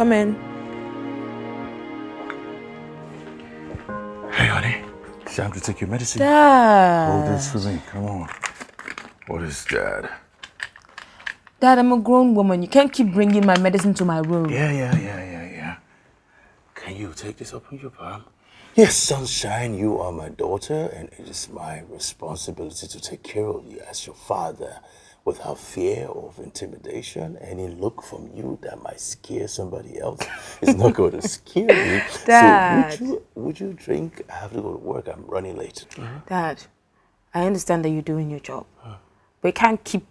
Come in. Hey, honey. It's time to take your medicine. Dad. Hold this for me. Come on. What is Dad? Dad, I'm a grown woman. You can't keep bringing my medicine to my room. Yeah. Can you take this up in your palm? Yes, sunshine, you are my daughter, and it is my responsibility to take care of you as your father without fear of intimidation. Any look from you that might scare somebody else is not going to scare me. Dad. So would you drink? I have to go to work. I'm running late. Dad, I understand that you're doing your job, but you can't keep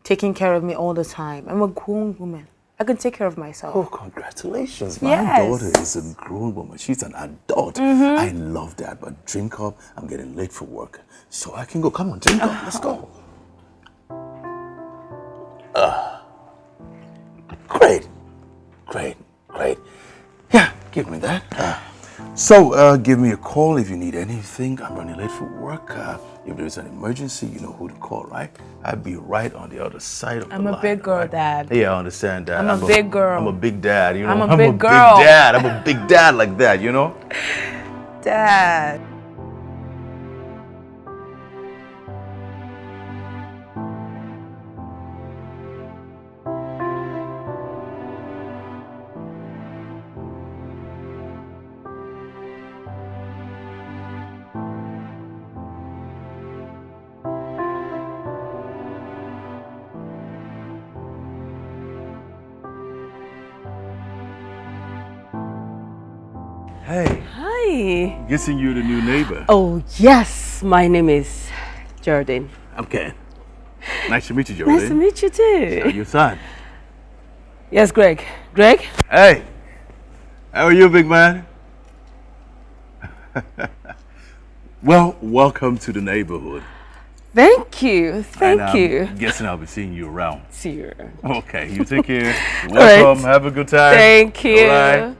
taking care of me all the time. I'm a grown woman. I can take care of myself. Oh, congratulations. My Yes. daughter is a grown woman. She's an adult. I love that, but drink up. I'm getting late for work. So I can go. Come on, drink up. Let's go. Great. Yeah, give me that. So give me a call if you need anything. I'm running late for work. If there's an emergency, you know who to call, right? I'll be right on the other side of the line. I'm a big girl, right? Dad. Yeah, I understand that. I'm a big girl. I'm a big dad, you know. I'm a big girl. Big dad. I'm a big dad like that, you know? Dad. Hey, Hi. guessing you're the new neighbor. Oh, yes. My name is Jordan. I'm Ken. Nice to meet you, Jordan. Nice to meet you too. Your son. Yes, Greg. Greg? Hey, how are you, big man? Well, welcome to the neighborhood. Thank you. Thank you. I'm guessing I'll be seeing you around. See you. Okay, you take care. Welcome. Have a good time. Thank you. All right.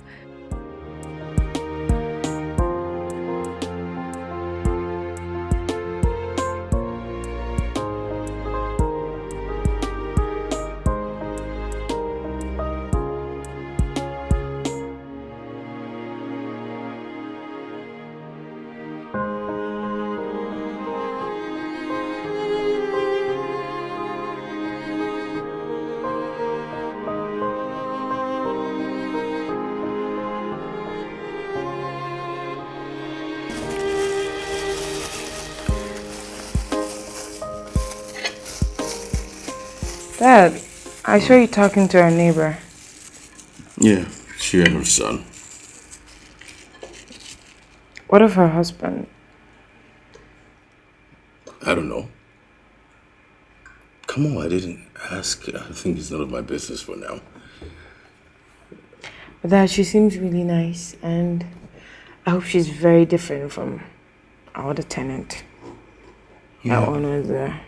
Dad, I saw you talking to our neighbor. Yeah, she and her son. What of her husband? I don't know. Come on, I didn't ask. I think it's none of my business for now. But Dad, she seems really nice, and I hope she's very different from our other tenant. Yeah. That one was a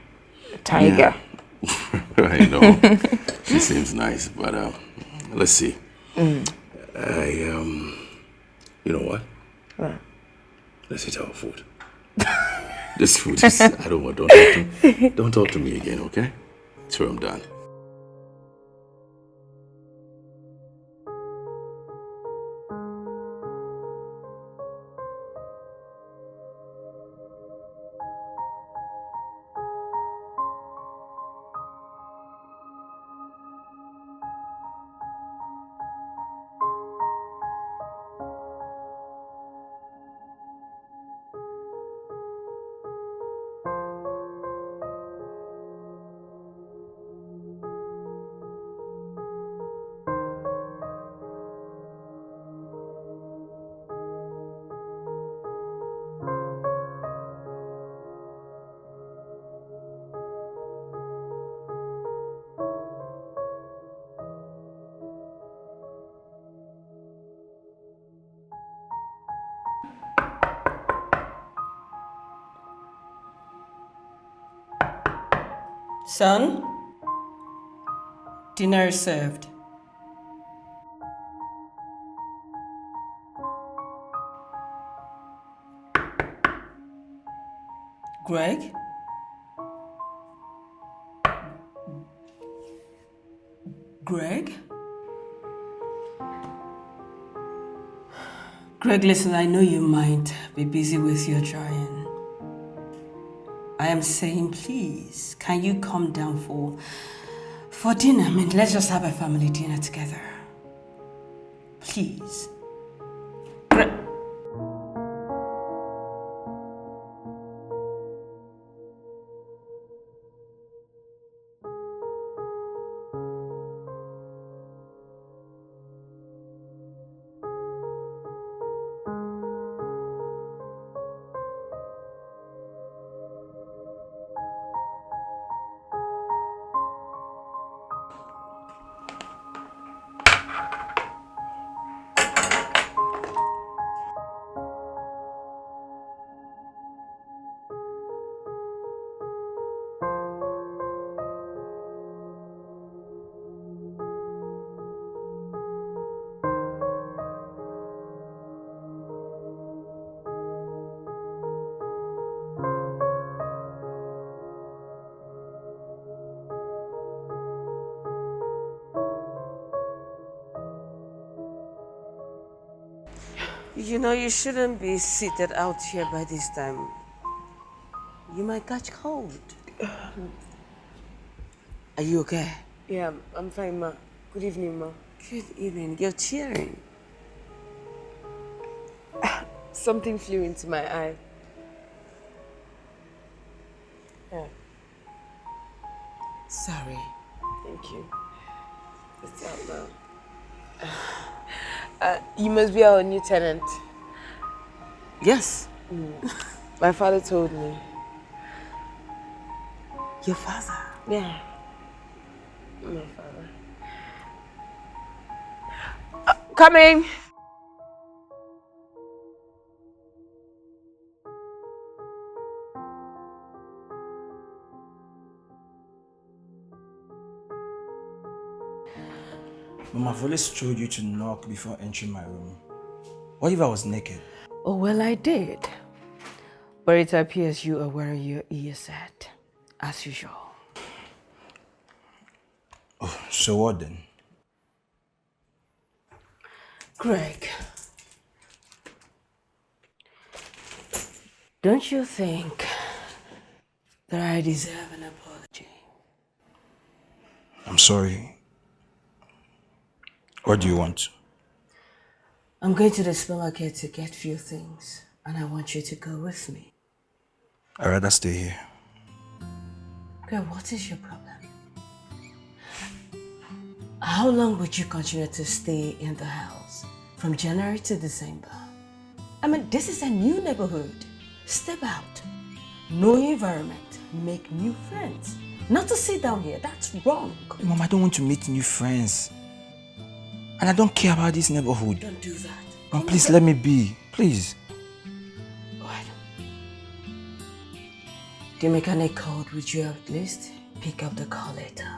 tiger. Yeah. I know. She seems nice, but let's see. You know what? What? Let's eat our food. This food is, I don't want, don't talk to me again, okay? Sure, I'm done. Son, dinner is served. Greg? Greg? Greg, listen, I know you might be busy with your drawing. I am saying, please, can you come down for dinner? I mean, let's just have a family dinner together. Please. You know, you shouldn't be seated out here by this time. You might catch cold. Are you okay? Yeah, I'm fine, ma. Good evening, ma. Good evening. You're tearing. Something flew into my eye. Yeah, Sorry. thank you. It's out now. You must be our new tenant. Yes. My father told me. Your father. Yeah. My father. Coming! Mama, I've always told you to knock before entering my room. What if I was naked? Oh, well, I did. But it appears you are wearing your earset, as usual. Oh, so what then? Greg, don't you think that I deserve an apology? I'm sorry. What do you want? I'm going to the supermarket to get few things, and I want you to go with me. I'd rather stay here. Greg, what is your problem? How long would you continue to stay in the house? From January to December? I mean, this is a new neighborhood. Step out. Know your environment. Make new friends. Not to sit down here. That's wrong. Mom, I don't want to meet new friends. And I don't care about this neighborhood. Don't do that. Mom, please let me be. Please. Alright. The mechanic called. Would you at least pick up the call later?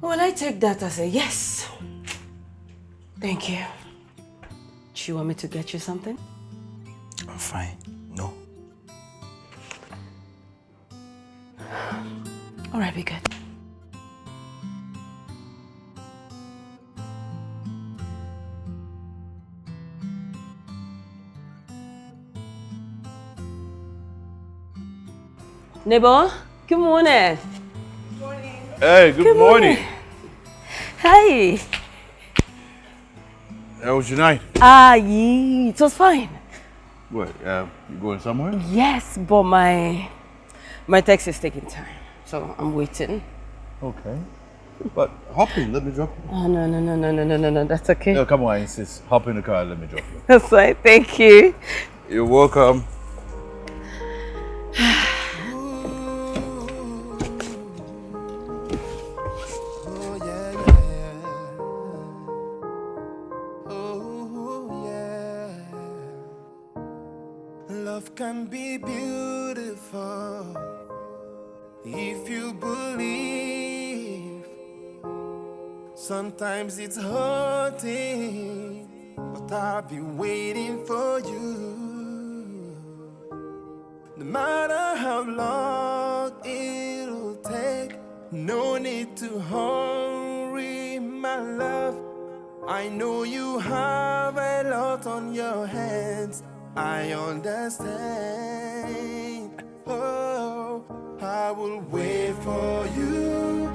Well, I take that as a yes. Thank you. Do you want me to get you something? I'm fine. No. All right, be good. Neighbor, good morning. Hey, good morning. Hi. How was your night? It was fine. What, you going somewhere? Yes, but my taxi is taking time, so I'm waiting. Okay. But hop in, let me drop you. Oh, no, that's okay. No, come on, I insist. Hop in the car, let me drop you. That's right, thank you. You're welcome. Love can be beautiful if you believe. Sometimes it's hurting, but I'll be waiting for you. No matter how long it'll take, No need to hurry, my love. I know you have a lot on your hands. I understand. Oh, I will wait for you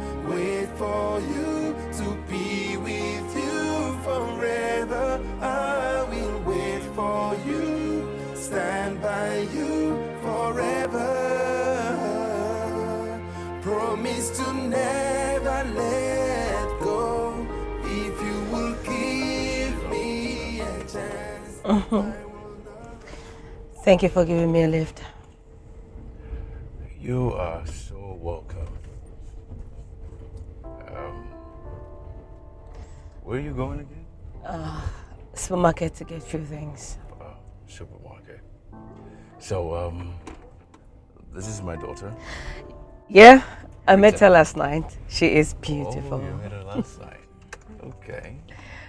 to be with you forever. I will wait for you, stand by you forever. Promise to never let go. If you will give me a chance. Thank you for giving me a lift. You are so welcome. Where are you going again? Supermarket to get a few things. Supermarket. So, this is my daughter. Yeah, I met her last night. She is beautiful. Oh, you met her last night. Okay.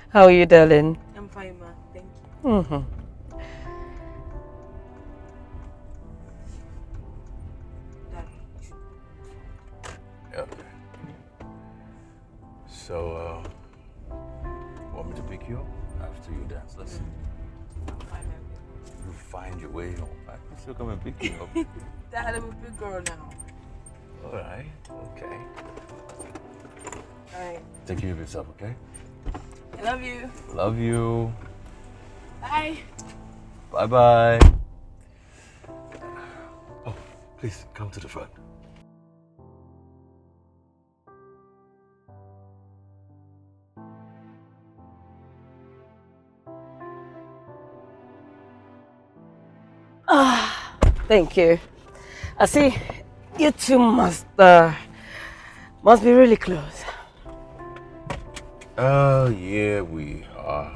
How are you, darling? I'm fine, ma. Thank you. Okay. So, want me to pick you up after you dance lesson? You find your way home. I can still come and pick you up. Dad, I'm a big girl now. All right. Okay. Alright. Take care of yourself, okay? I love you. Love you. Bye. Bye-bye. Oh, please come to the front. Thank you. I see you two must be really close. Yeah, we are.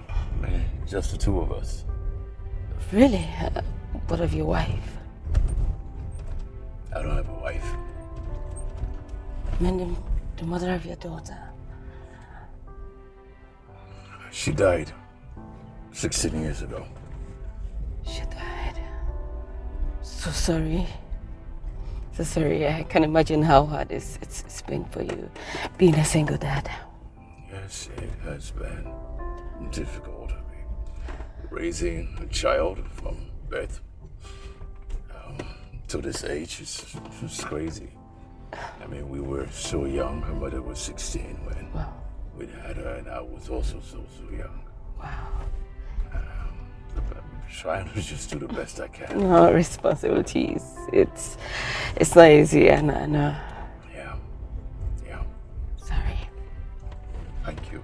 Just the two of us. Really? What of your wife? I don't have a wife. I mean, the mother of your daughter. She died 16 years ago. She died. So sorry. So sorry. I can imagine how hard it's been for you being a single dad. Yes, it has been difficult. I mean, raising a child from birth to this age is crazy. I mean, we were so young. Her mother was 16 when we had her, and I was also so young. Wow. I'm trying to just do the best I can. No, responsibilities. It's not easy, and I know. Yeah. Sorry. Thank you.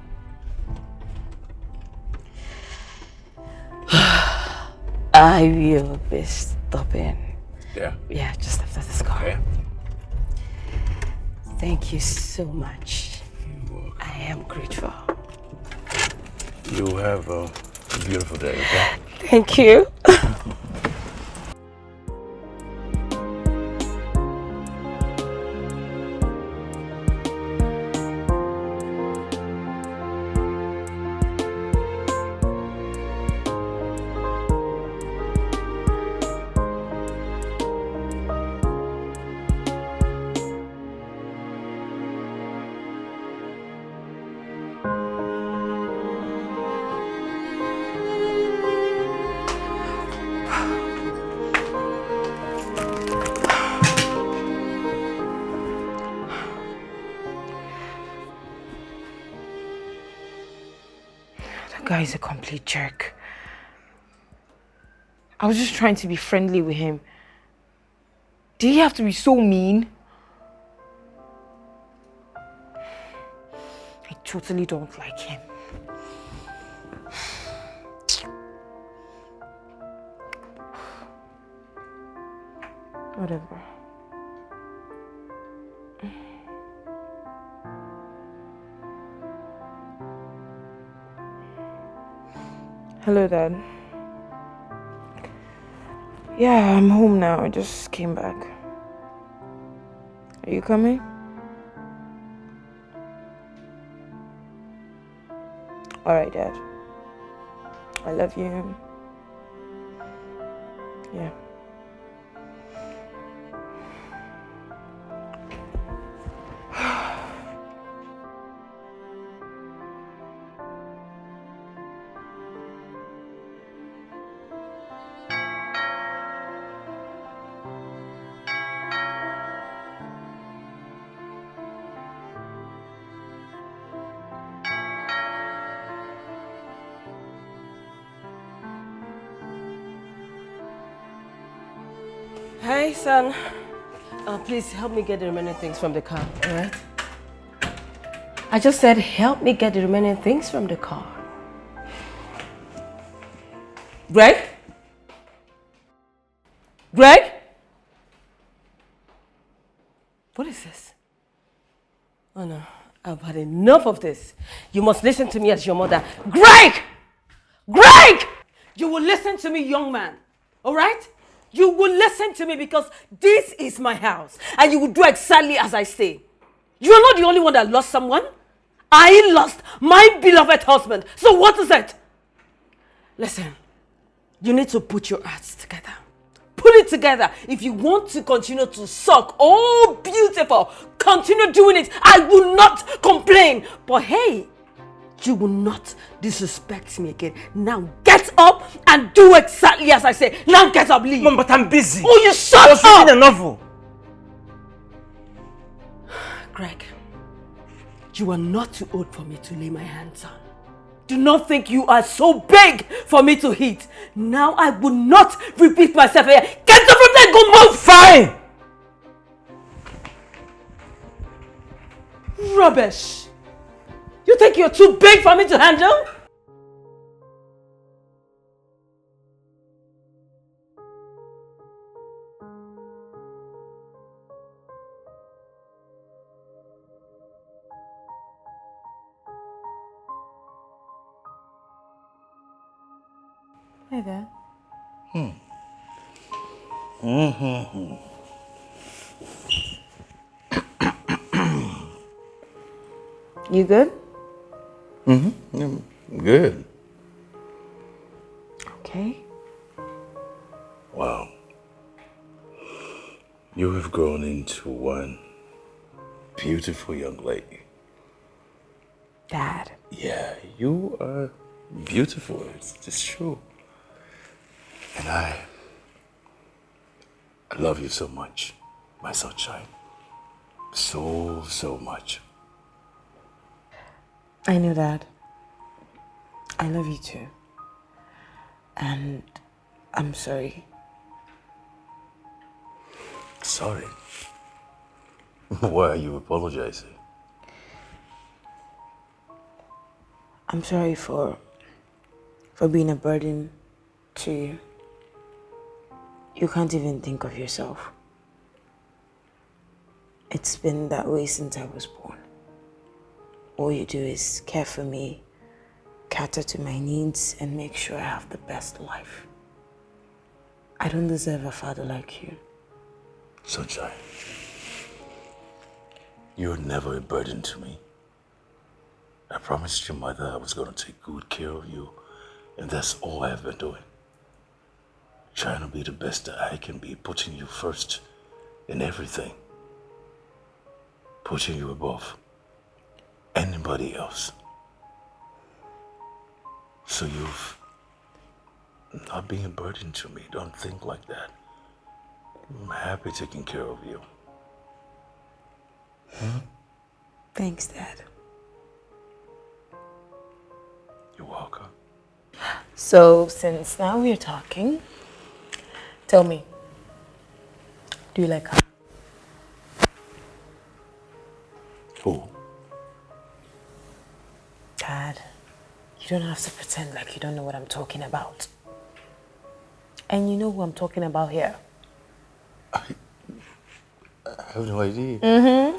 I will be stopping. Yeah. Yeah, just after this call. Okay. Thank you so much. You're welcome. I am grateful. You have a beautiful day, okay? Thank you. That guy is a complete jerk. I was just trying to be friendly with him. Did he have to be so mean? I totally don't like him. Whatever. Hello, Dad. Yeah, I'm home now. I just came back. Are you coming? Alright, Dad. I love you. Yeah. Hey, son. Please help me get the remaining things from the car, all right? I just said help me get the remaining things from the car. Greg? Greg? What is this? Oh no, I've had enough of this. You must listen to me as your mother. Greg! Greg! You will listen to me, young man, all right? You will listen to me because this is my house and you will do exactly as I say. You are not the only one that lost someone. I lost my beloved husband. So what is it? Listen, you need to put your hearts together. Put it together. If you want to continue to suck, oh beautiful, continue doing it. I will not complain. But hey, you will not disrespect me again. Now get up and do exactly as I say. Now get up, leave. Mom, but I'm busy. Oh, you shut up! I was reading a novel. Greg, you are not too old for me to lay my hands on. Do not think you are so big for me to hit. Now I will not repeat myself here. Get up from there, go move! Fine! Rubbish! You think you're too big for me to handle? Hey there. You good? Good. Okay. Wow. You have grown into one beautiful young lady. Dad. Yeah, you are beautiful. It's true. And I love you so much, my sunshine. So much. I know that. I love you too. And I'm sorry. Sorry. Why are you apologizing? I'm sorry for being a burden to you. You can't even think of yourself. It's been that way since I was born. All you do is care for me, cater to my needs, and make sure I have the best life. I don't deserve a father like you. Sunshine, you're never a burden to me. I promised your mother I was going to take good care of you, and that's all I've been doing. Trying to be the best that I can be, putting you first in everything. Putting you above anybody else. So you've not been a burden to me. Don't think like that. I'm happy taking care of you. Thanks, Dad. You're welcome. So, since now we're talking, tell me, do you like her? Who? Dad, you don't have to pretend like you don't know what I'm talking about. And you know who I'm talking about here. I have no idea.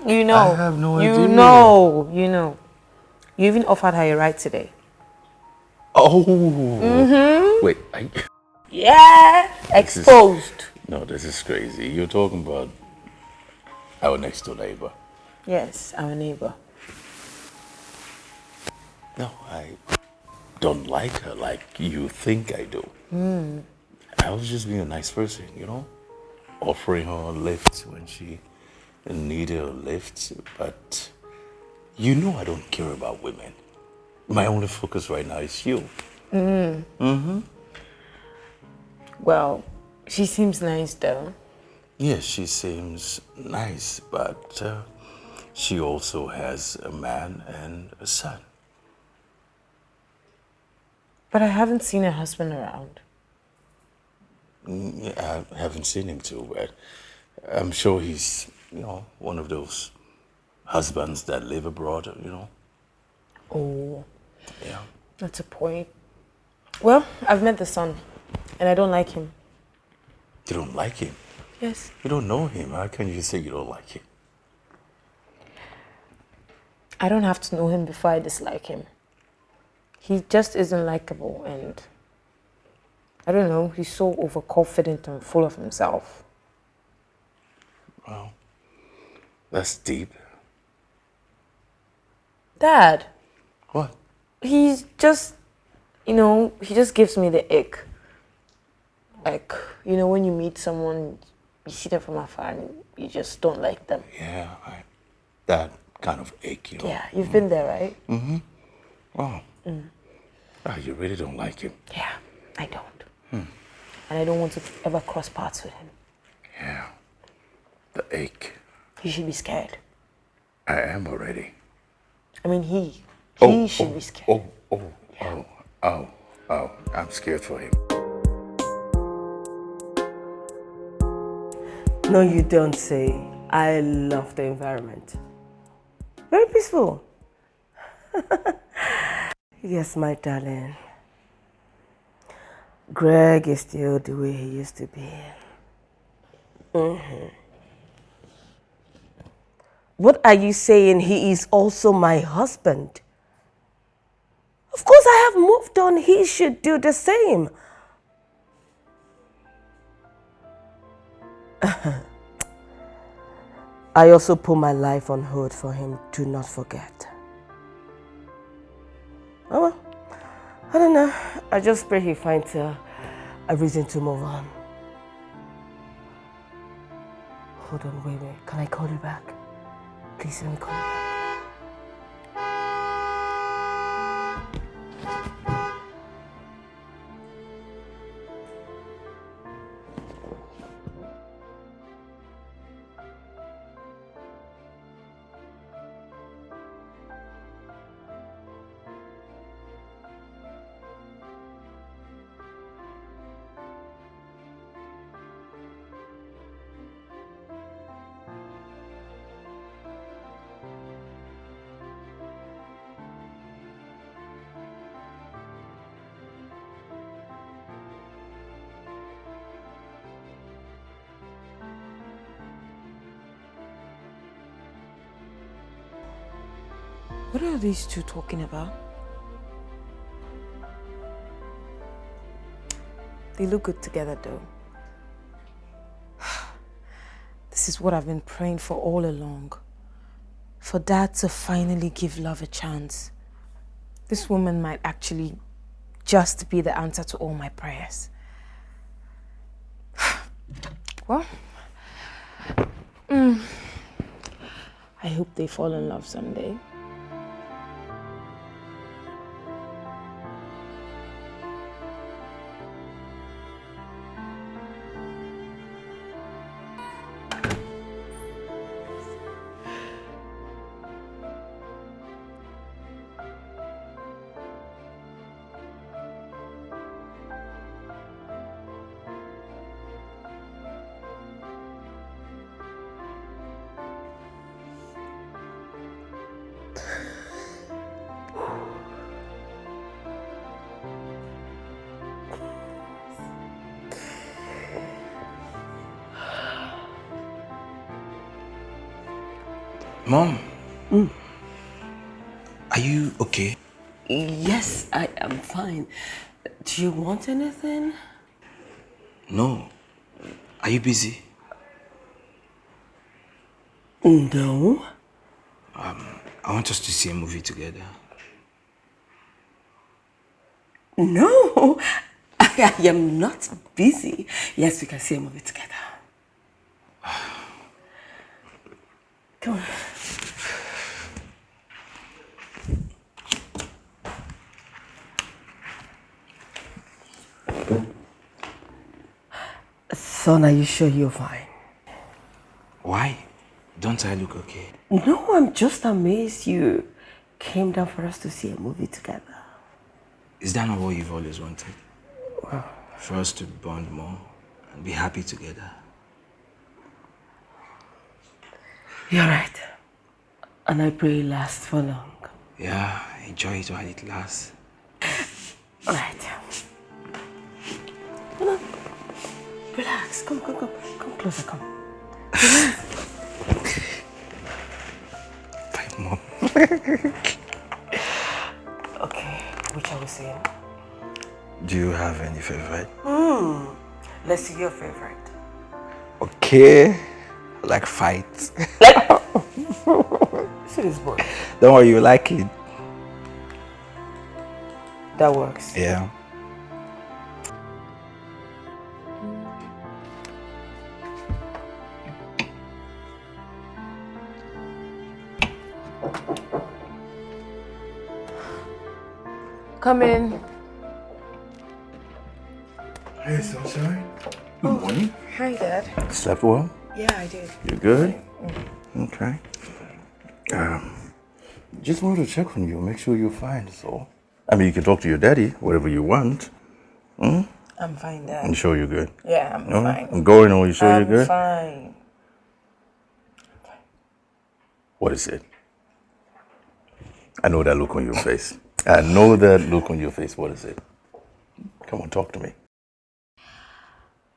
You know. I have no idea. You know. You even offered her a ride today. Oh. Wait, Yeah, exposed. No, this is crazy. You're talking about our next door neighbor. Yes, our neighbor. No, I don't like her like you think I do. I was just being a nice person, you know? Offering her a lift when she needed a lift. But you know I don't care about women. My only focus right now is you. Well, she seems nice though. Yes, she seems nice, but she also has a man and a son. But I haven't seen her husband around. Yeah, I haven't seen him too, but I'm sure he's, one of those husbands that live abroad. Oh, Yeah. that's a point. Well, I've met the son, and I don't like him. You don't like him? Yes. You don't know him. How can you say you don't like him? I don't have to know him before I dislike him. He just isn't likable, and I don't know, he's so overconfident and full of himself. Well, that's deep. Dad, What? he's just, he just gives me the ick. Like, when you meet someone, you see them from afar and you just don't like them. Yeah, that kind of ache. Yeah, you've been there, right? Oh. Oh, you really don't like him? Yeah, I don't. And I don't want to ever cross paths with him. Yeah, the ache. You should be scared. I am already. I mean, he should be scared. Oh, I'm scared for him. No, you don't say. I love the environment. Very peaceful. Yes, my darling. Greg is still the way he used to be. What are you saying? He is also my husband. Of course, I have moved on. He should do the same. I also put my life on hold for him. Do not forget. Oh well, I don't know. I just pray he finds a reason to move on. Hold on, wait. Can I call you back? Please let me call you back. What are these two talking about? They look good together though. This is what I've been praying for all along. For Dad to finally give love a chance. This woman might actually just be the answer to all my prayers. Well, I hope they fall in love someday. Mom, are you okay? Yes, I am fine. Do you want anything? No. Are you busy? No. I want us to see a movie together. No, I am not busy. Yes, we can see a movie together. Come on. Son, are you sure you're fine? Why? Don't I look okay? No, I'm just amazed you came down for us to see a movie together. Is that not what you've always wanted? For us to bond more? and be happy together. You're right. And I pray it lasts for long. Yeah, enjoy it while it lasts. All right. Come on. Relax. Come closer, come. Bye, Mom. Okay, which are we saying? Do you have any favorite? Let's see your favorite. Okay, I like fights. See this boy. Don't worry, you like it. That works. Yeah. Come in. Hey, Sunshine. Good morning. Hi, Dad. Slept well? Yeah, I did. You good? Okay. Just wanted to check on you, make sure you're fine, that's all. I mean, you can talk to your daddy, whatever you want. I'm fine, Dad. I'm sure you're good. Yeah, I'm fine. I'm going on, you sure you're good? Fine. What is it? I know that look on your face. I know that look on your face. What is it? Come on, talk to me.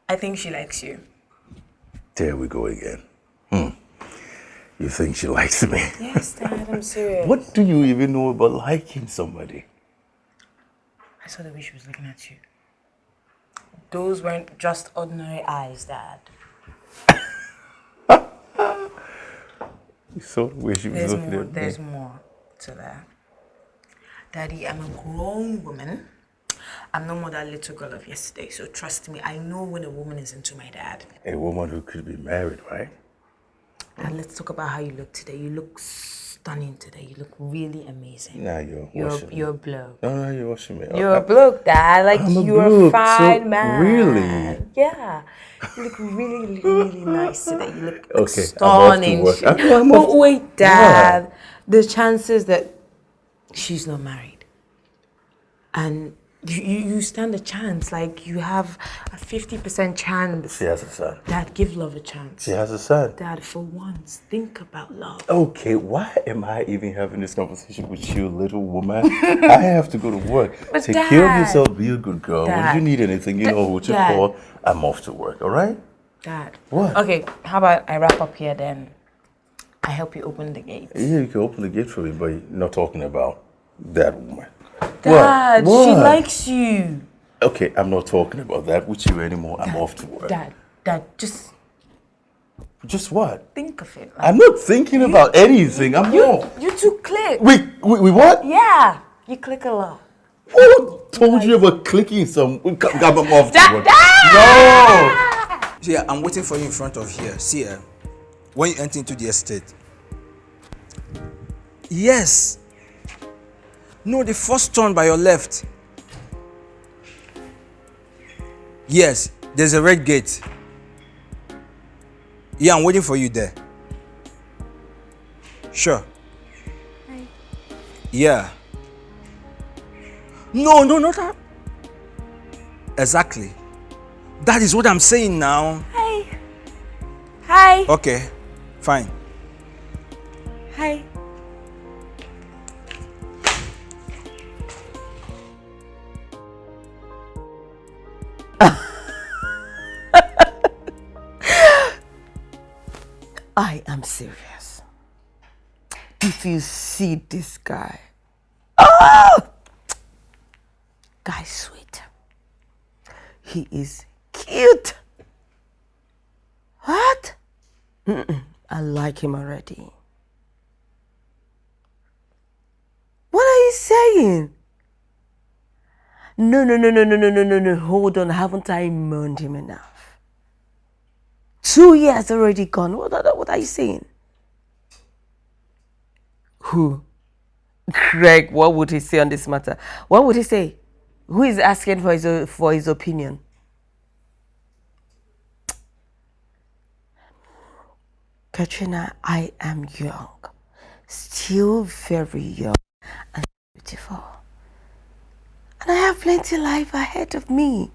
I think she likes you. There we go again. You think she likes me? Yes, Dad, I'm serious. What do you even know about liking somebody? I saw the way she was looking at you. Those weren't just ordinary eyes, Dad. You saw the way she was looking at me. There's more to that. Daddy, I'm a grown woman. I'm no more that little girl of yesterday, so trust me, I know when a woman is into my dad. A woman who could be married, right? Dad, let's talk about how you look today. You look stunning today. You look really amazing. Nah, you're washing me. You're a bloke. No, you're washing me. You're a bloke, Dad. Like, I'm a you're a bloke, fine so man. really? Yeah. You look really, really nice today. You look Okay, stunning. I'm off to work. I'm But off to- wait, Dad. The chances that she's not married. And you stand a chance. Like, you have a 50% chance. She has a son. Dad, give love a chance. She has a son. Dad, for once, think about love. Okay, why am I even having this conversation with you, little woman? I have to go to work. But Take care of Dad. yourself, be a good girl. Dad. When you need anything, you know who to Dad. call. I'm off to work, all right? Dad. What? Okay, how about I wrap up here then? I help you open the gate. Yeah, you can open the gate for me, but you're not talking about that woman. Dad, What? she likes you. Okay, I'm not talking about that with you anymore. I'm off to work. Dad, just Just what? think of it. I'm not thinking about anything. I'm off. You two click. We what? Yeah, you click a lot. Who told you about clicking some? I'm off to work. Dad! No! See, I'm waiting for you in front of here. See, when you enter into the estate. Yes. No, the first turn by your left. Yes, there's a red gate. Yeah, I'm waiting for you there. Sure. Hi. Yeah. No, not that. Exactly. That is what I'm saying now. Hi. Hi. Okay, fine. Hi. I am serious. If you see this guy, oh! Guy's sweet. He is cute. What? I like him already. What are you saying? No. Hold on. Haven't I mourned him enough? 2 years already gone. What are you saying? Who? Greg, what would he say on this matter? What would he say? Who is asking for his opinion? Katrina, I am young. Still very young and beautiful. And I have plenty life ahead of me.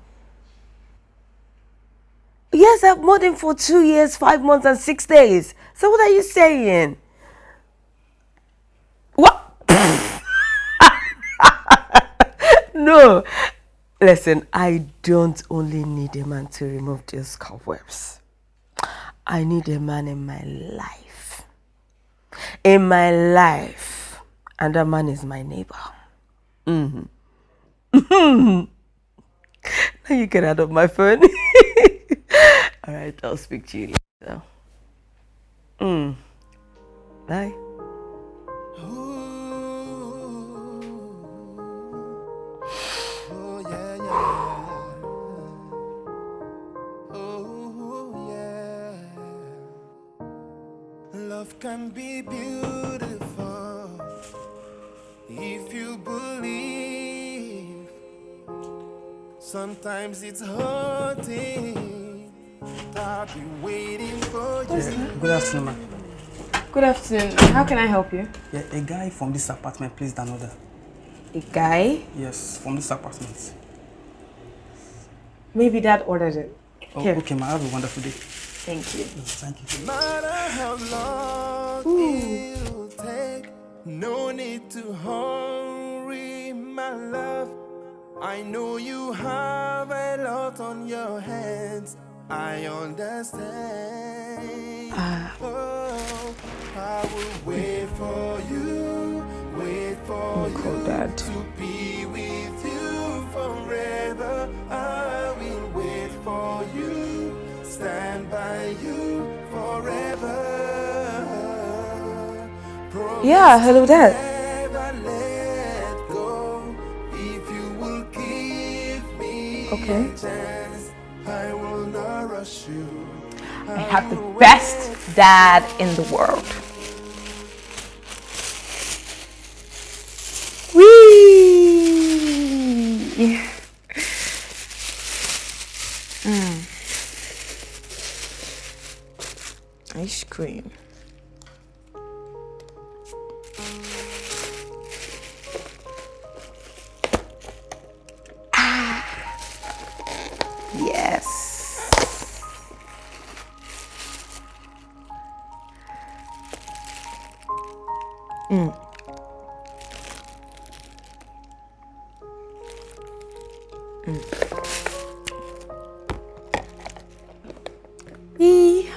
Yes, I've known him for 2 years, 5 months, and 6 days. So what are you saying? What? No. Listen, I don't only need a man to remove these cobwebs. I need a man in my life. In my life. And that man is my neighbor. Now you get out of my phone. Alright, I'll speak to you later. Bye. Love can be beautiful if you believe. Sometimes it's hurting. I'll be waiting for you. Good afternoon, ma'am. Good afternoon. How can I help you? Yeah, a guy from this apartment placed an order. A guy? Yes, from this apartment. Maybe Dad ordered it. Oh, Here. okay, ma'am. Have a wonderful day. Thank you. Thank you. No matter how long it'll take, no need to hurry, my love. I know you have a lot on your hands. I understand. Oh, I will wait for you, Dad. to be with you forever. I will wait for you, stand by you forever. Promise Yeah, hello, Dad. never let go. If you will give me Okay. a chance, I will not rush you. I have the best dad in the world. Whee! Ice cream. Yes. Eee.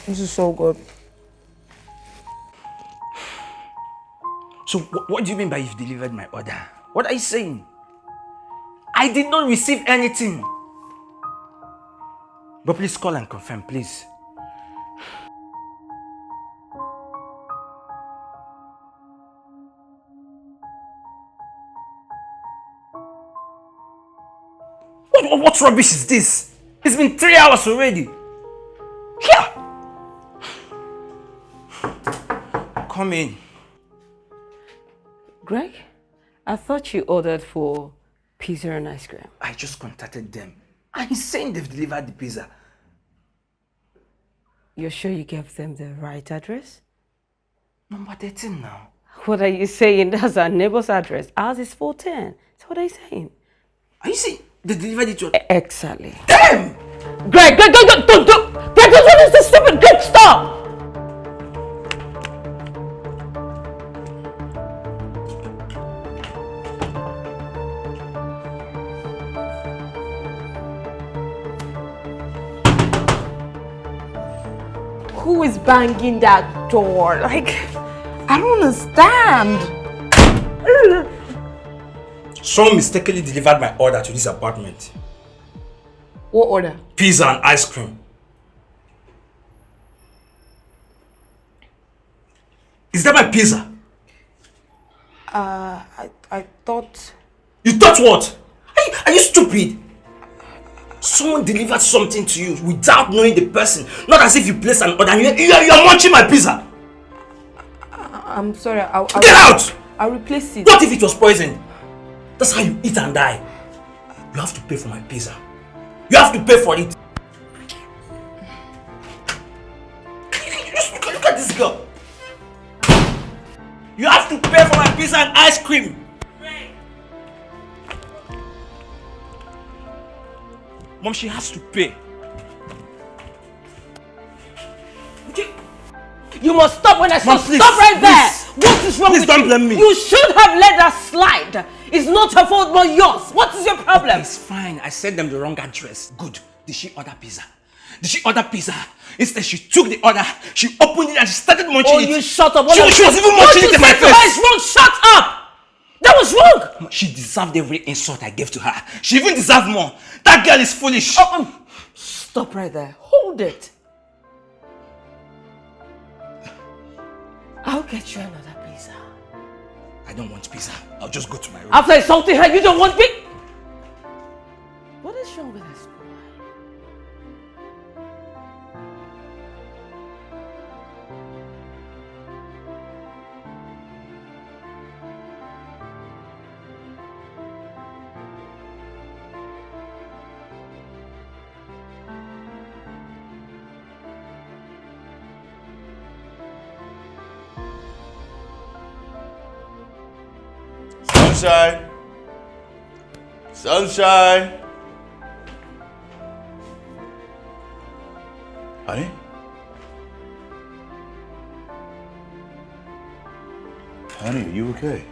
This is so good. So, what do you mean by you've delivered my order? What are you saying? I did not receive anything. But please call and confirm, please. What rubbish is this? It's been 3 hours already. Here! Come in. Greg, I thought you ordered for pizza and ice cream. I just contacted them. I'm saying they've delivered the pizza. You're sure you gave them the right address? Number 13 now. What are you saying? That's our neighbor's address. Ours is 410. So what are you saying? Are you saying they delivered it to... Exactly. Damn! Greg, don't, Greg, don't, this stupid, Greg, stop! Who is banging that door? Like, I don't understand. Someone mistakenly delivered my order to this apartment. What order? Pizza and ice cream. Is that my pizza? I thought... You thought what? Are you stupid? Someone delivered something to you without knowing the person. Not as if you placed an order and you're munching my pizza. I'm sorry, Get out! I'll replace it. What if it was poisoned? That's how you eat and die. You have to pay for my pizza. You have to pay for it. Look at this girl. You have to pay for my pizza and ice cream. Mom, she has to pay. Okay. You must stop when I say Mom, please, stop right there. please. What is wrong Please with don't you? blame me. You should have let that slide. It's not her fault but yours. What is your problem? Okay, it's fine. I sent them the wrong address. Good. Did she order pizza? Did she order pizza? Instead, she took the order, she opened it and she started munching it. Oh, you shut up. She was even munching it in my face. What is wrong? Shut up. That was wrong. She deserved every insult I gave to her. She even deserved more. That girl is foolish. Stop right there. Hold it. I'll get you another pizza. I don't want pizza. I'll just go to my room. After insulting her, you don't want me? What is wrong with this boy? Sunshine! Sunshine! Honey? Honey, are you okay?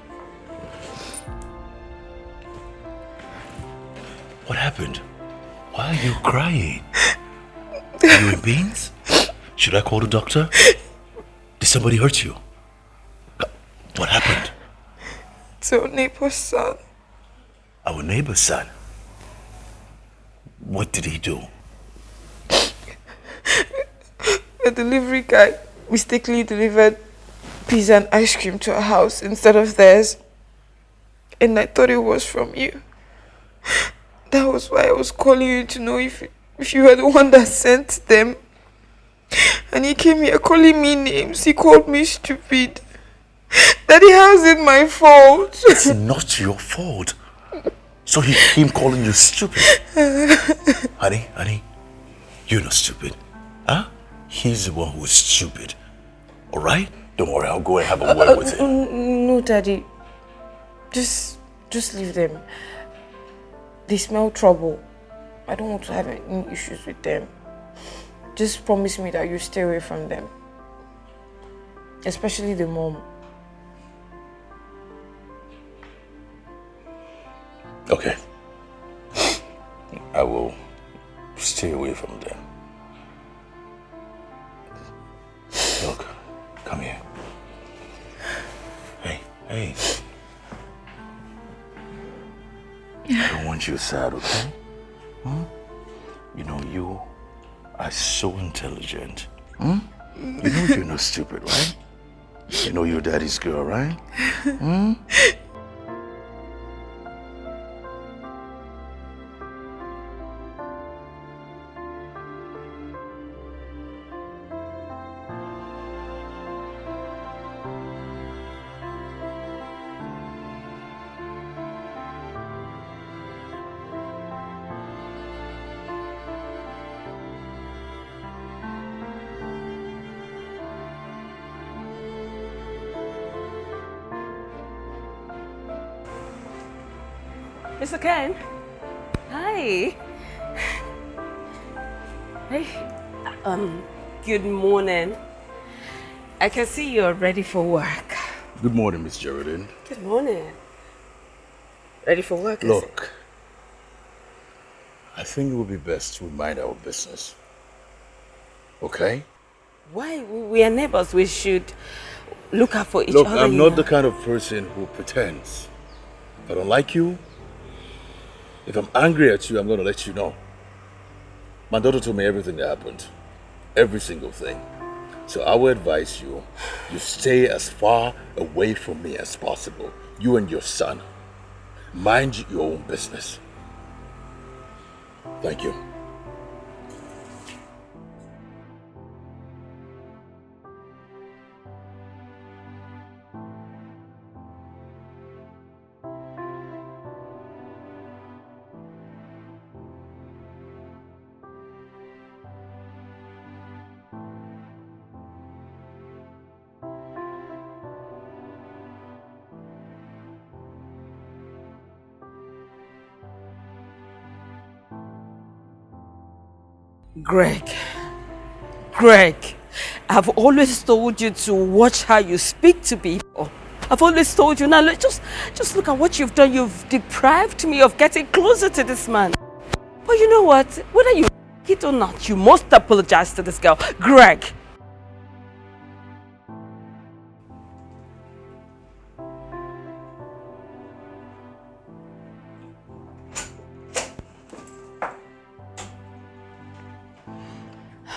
What happened? Why are you crying? Are you in pains? Should I call the doctor? Did somebody hurt you? What happened? It's our neighbor's son. Our neighbor's son? What did he do? The delivery guy mistakenly delivered pizza and ice cream to our house instead of theirs. And I thought it was from you. That was why I was calling you to know if you were the one that sent them. And he came here calling me names. He called me stupid. Daddy, how is it my fault? It's not your fault. So he came calling you stupid. Honey, you're not stupid. Huh? He's the one who's stupid. Alright? Don't worry, I'll go and have a word with him. No, Daddy. Just leave them. They smell trouble. I don't want to have any issues with them. Just promise me that you stay away from them. Especially the mom. Okay. I will stay away from them. Look, come here. Hey. I don't want you sad, okay? You know, you are so intelligent. You know you're not stupid, right? You know your daddy's girl, right? Mr. Ken. Hi. Hey. Good morning. I can see you're ready for work. Good morning, Miss Geraldine. Good morning. Ready for work? Look, I think it would be best we mind our business. Okay? Why? We are neighbors. We should look out for each Look, other. I'm not the kind of person who pretends. If I don't like you, if I'm angry at you, I'm going to let you know. My daughter told me everything that happened. Every single thing. So I would advise you, you stay as far away from me as possible. You and your son. Mind your own business. Thank you. Greg, I've always told you to watch how you speak to people. I've always told you. Now, just look at what you've done. You've deprived me of getting closer to this man. But you know what? Whether you like it or not, you must apologize to this girl. Greg.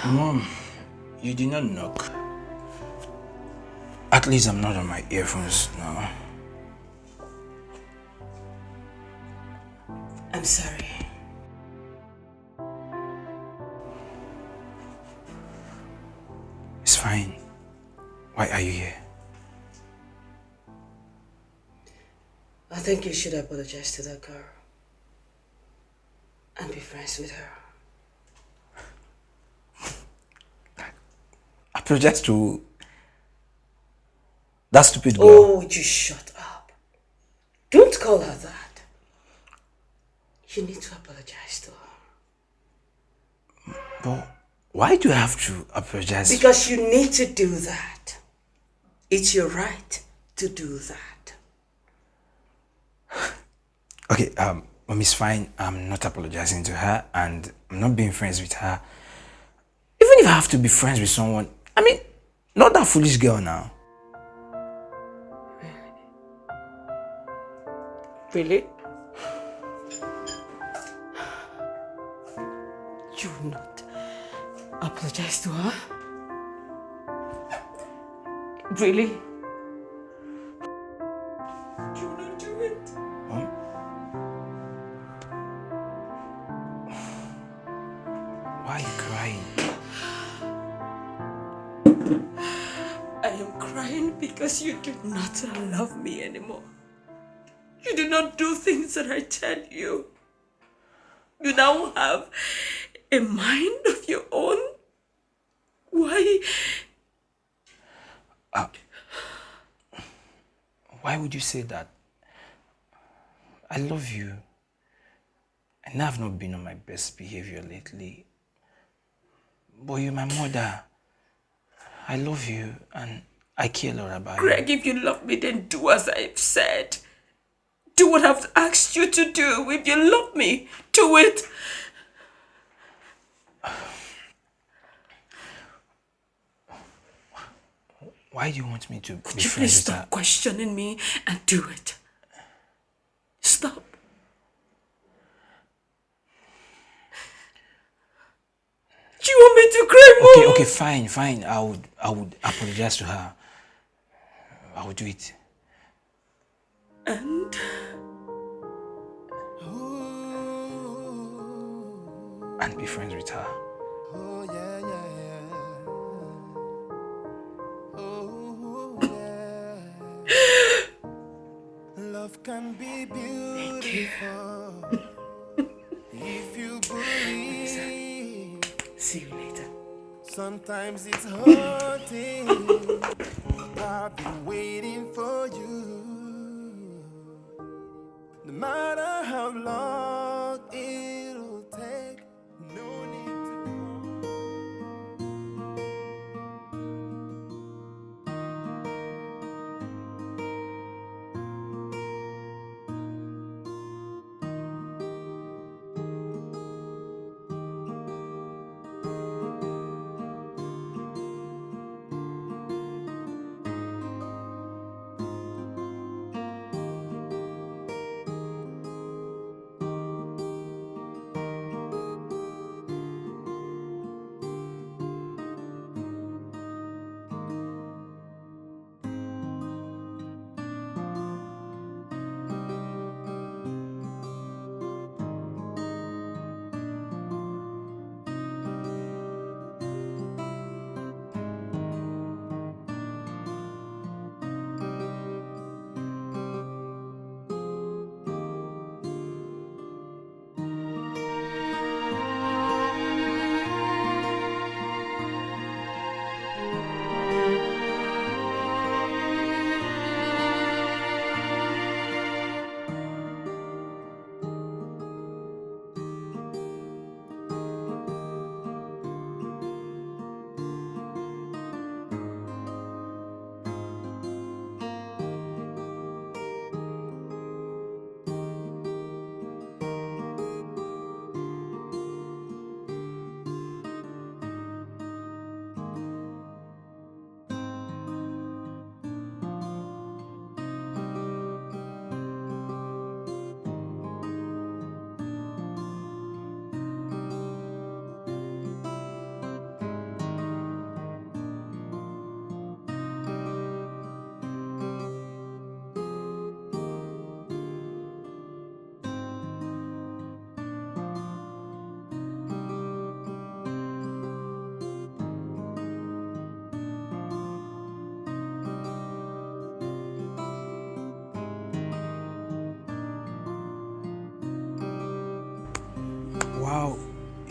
Mom, you did not knock. At least I'm not on my earphones now. I'm sorry. It's fine. Why are you here? I think you should apologize to that girl and be friends with her. Apologize to that stupid girl. Oh, would you shut up? Don't call her that. You need to apologize to her. But why do I have to apologize? Because you need to do that. It's your right to do that. Okay, Mommy's fine. I'm not apologizing to her and I'm not being friends with her. Even if I have to be friends with someone, I mean, not that foolish girl now. Really? You will not apologize to her? Really? You will not do it? Why are you crying? I am crying because you do not love me anymore. You do not do things that I tell you. You now have a mind of your own. Why? Why would you say that? I love you. And I've not been on my best behavior lately. But you're my mother. I love you and I care a lot about you. Greg, if you love me, then do as I've said. Do what I've asked you to do. If you love me, do it. Why do you want me to be Could you friends please with her? stop questioning me and do it? Stop. Do you want me to cry more? Okay, fine. I would apologize to her. I would do it. And be friends with her. Oh yeah, yeah, yeah. Oh yeah. Love can be beautiful if you believe. see you later. Sometimes it's hurting. I've been waiting for you. No matter how long it'll take, no need to.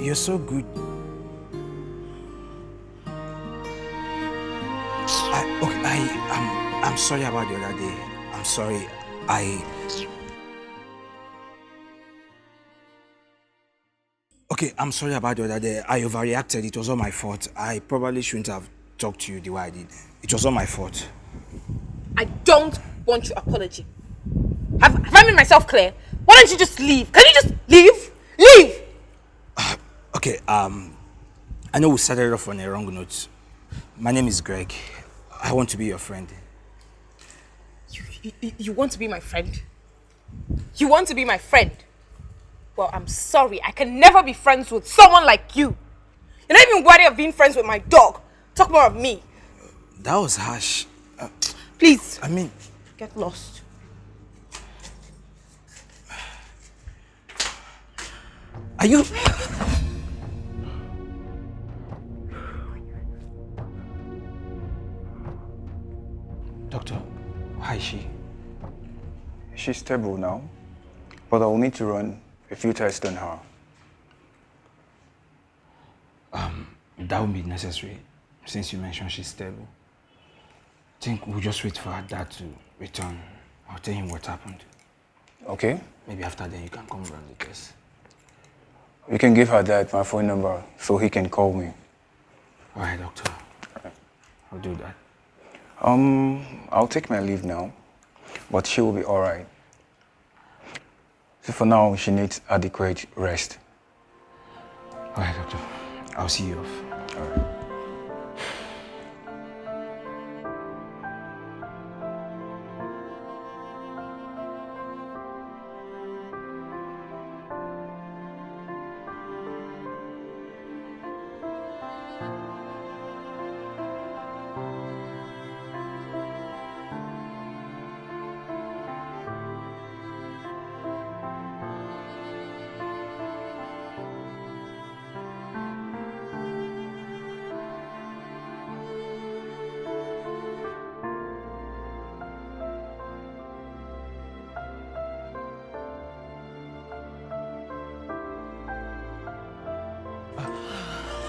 You're so good. I'm sorry about the other day. I'm sorry. Okay, I'm sorry about the other day. I overreacted. It was all my fault. I probably shouldn't have talked to you the way I did. It was all my fault. I don't want your apology. Have I made myself clear? Why don't you just leave? Can you just leave? Leave! Okay, I know we started off on a wrong note. My name is Greg. I want to be your friend. You want to be my friend? You want to be my friend? Well, I'm sorry. I can never be friends with someone like you. You're not even worthy of being friends with my dog. Talk more of me. That was harsh. Please. I mean... Get lost. Are you... Doctor, how is she? She's stable now, but I'll need to run a few tests on her. That won't be necessary, since you mentioned she's stable. I think we'll just wait for her dad to return. I'll tell him what happened. Okay? Maybe after then you can come run the test. You can give her dad my phone number so he can call me. All right, doctor. I'll do that. I'll take my leave now, but she will be all right. So for now, she needs adequate rest. All right, doctor. I'll see you off. All right.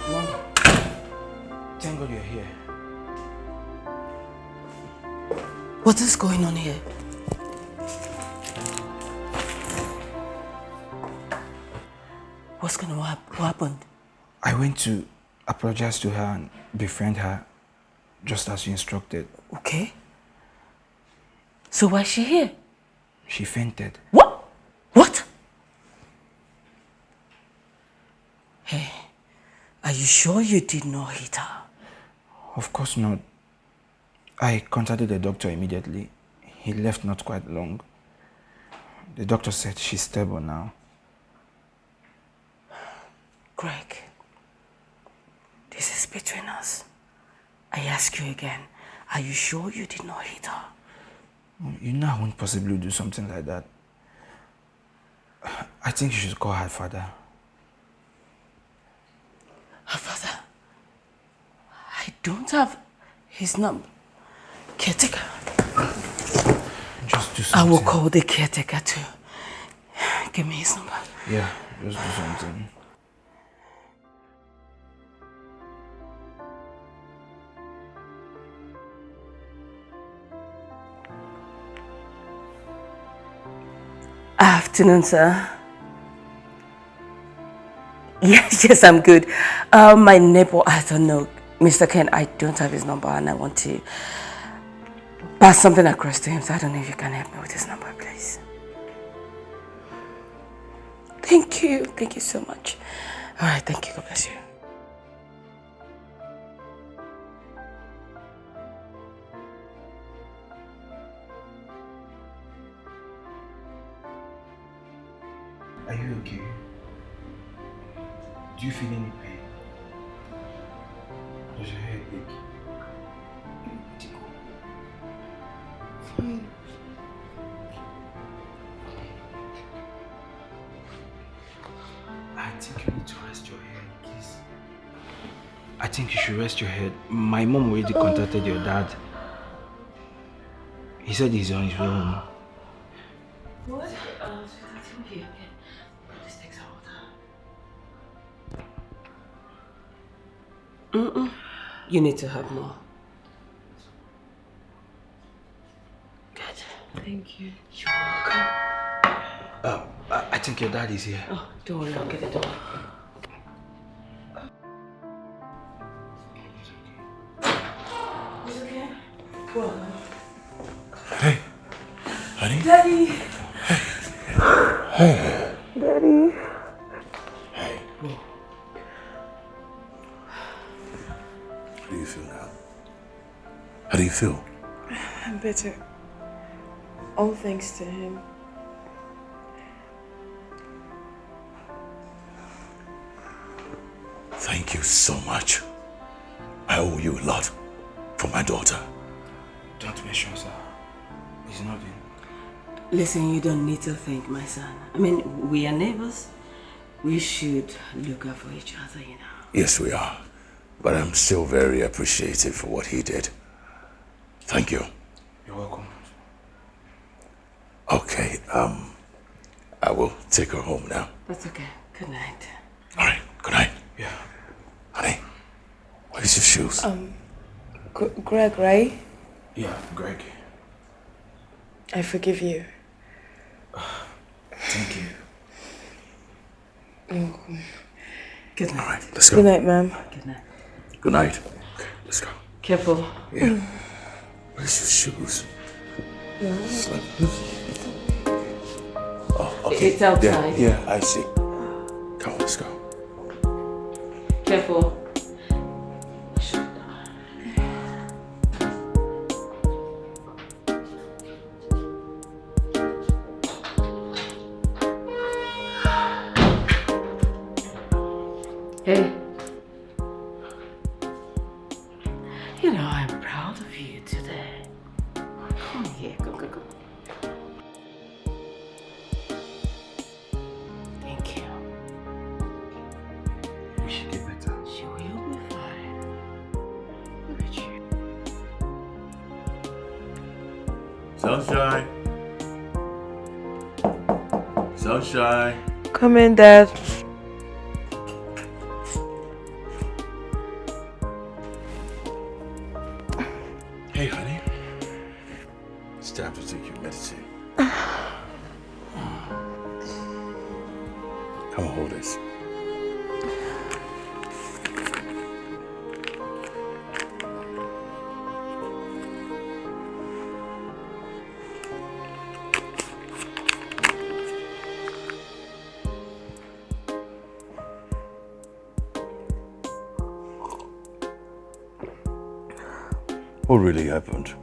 Mom, thank God you're here. What is going on here? What's going to happen? What happened? I went to apologize to her and befriend her, just as you instructed. Okay. So why is she here? She fainted. What? What? Hey, are you sure you did not hit her? Of course not. I contacted the doctor immediately. He left not quite long. The doctor said she's stable now. Greg, this is between us. I ask you again, are you sure you did not hit her? You know I won't possibly do something like that. I think you should call her father. Her father? I don't have his number. Caretaker. Just do something. I will call the caretaker too. Give me his number. Yeah, just do something. Afternoon, sir. Yes, I'm good. My neighbor, I don't know. Mr. Ken, I don't have his number and I want to pass something across to him, so I don't know if you can help me with his number, please. Thank you. Thank you so much. All right, thank you. God bless you. Are you okay? Do you feel any pain? Does your head ache? Fine. I think you need to rest your head, please. I think you should rest your head. My mom already contacted your dad. He said he's on his way home. What? Okay. This takes a water. You need to have more. Good. Thank you. You're welcome. I think your dad is here. Oh, don't worry, I'll get the door. It's okay. Go on. Hey, honey. Daddy! Hey. Daddy. Hey. How do you feel now? How do you feel? I'm better. All thanks to him. Thank you so much. I owe you a lot for my daughter. Don't mention, sir. He's not in. Listen, you don't need to thank my son. I mean, we are neighbors. We should look out for each other, you know. Yes, we are. But I'm still very appreciative for what he did. Thank you. You're welcome. Okay, I will take her home now. That's okay. Good night. All right, good night. Yeah. Honey, where's your shoes? Greg, right? Yeah, Greg. I forgive you. Thank you. Good night. All right, let's go. Good night, ma'am. Good night. Good night. Okay, let's go. Careful. Yeah. Where's your shoes? Slippers? Oh, okay. It's outside. Yeah, I see. Come on, let's go. Careful. Hey. You know, I'm proud of you today. Come here. Come. Thank you. We should get better. Sure, you'll be fine. Look at you. Sunshine. Sunshine. Come in, Dad. Hey, honey. It's time to take your medicine. Come on, hold this. What really happened?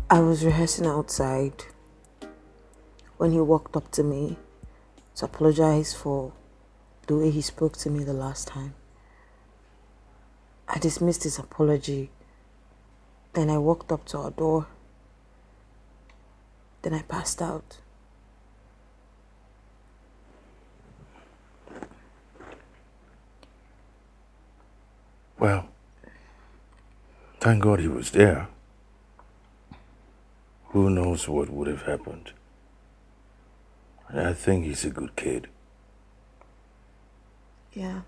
I was rehearsing outside when he walked up to me to apologize for the way he spoke to me the last time. I dismissed his apology. Then I walked up to our door. Then I passed out. Well, thank God he was there. Who knows what would have happened? And I think he's a good kid. Yeah,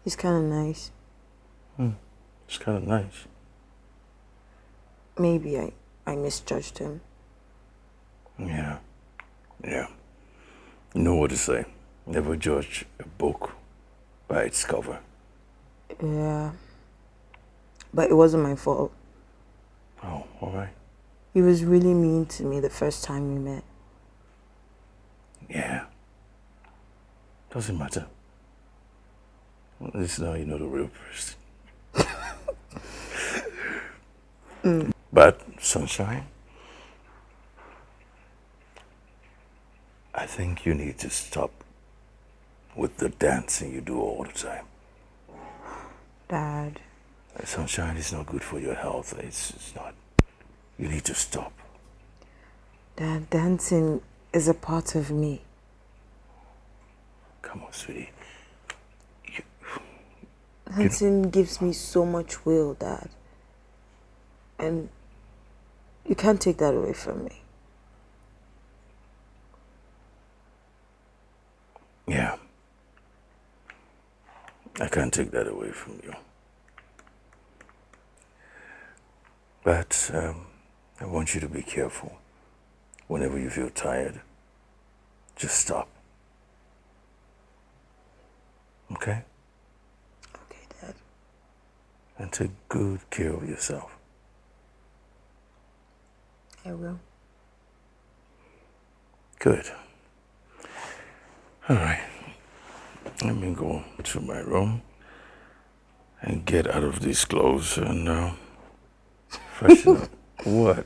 he's kind of nice. It's kind of nice. Maybe I misjudged him. Yeah. You know what to say. Never judge a book by its cover. Yeah, but it wasn't my fault. Oh, all right. He was really mean to me the first time we met. Yeah. Doesn't matter. At least now you know the real person. But, Sunshine, I think you need to stop with the dancing you do all the time. Dad. Sunshine is not good for your health. It's not. You need to stop. Dad, dancing is a part of me. Come on, sweetie. Dancing gives me so much will, Dad. And you can't take that away from me. Yeah. I can't take that away from you. But I want you to be careful. Whenever you feel tired, just stop. Okay? Okay, Dad. And take good care of yourself. I will. Good. All right. Let me go to my room and get out of these clothes and freshen up. What?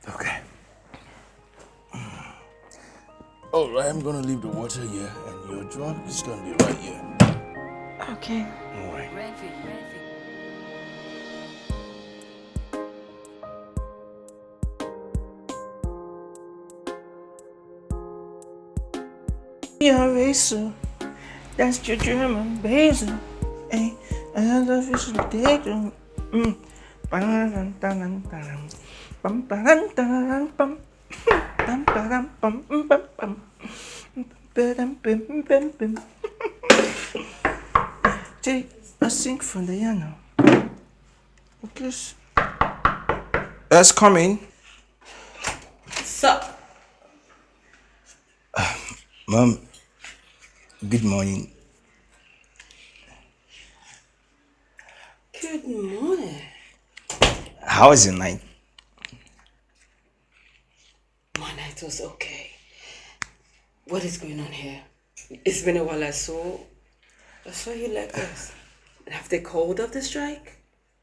Okay. All right, I'm gonna leave the water here, and your drug is gonna be right here. Okay. All right. Your racer, that's your German basil. Hey, another fish in the day. I sing from the piano. That's coming. So, Mom, good morning. good morning. How was your night? My night was okay. What is going on here? It's been a while I saw you like this. Have they called off the strike?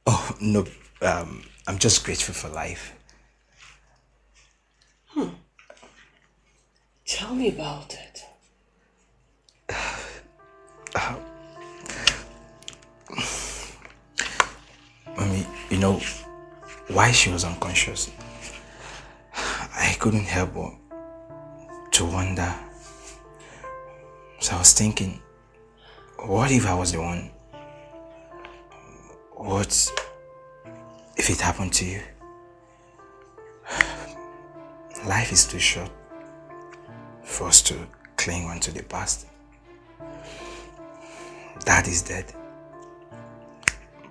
Oh, no. I'm just grateful for life. Tell me about it. Mommy, you know, while she was unconscious, I couldn't help but to wonder. So I was thinking, what if I was the one? What if it happened to you? Life is too short for us to cling on to the past. Dad is dead,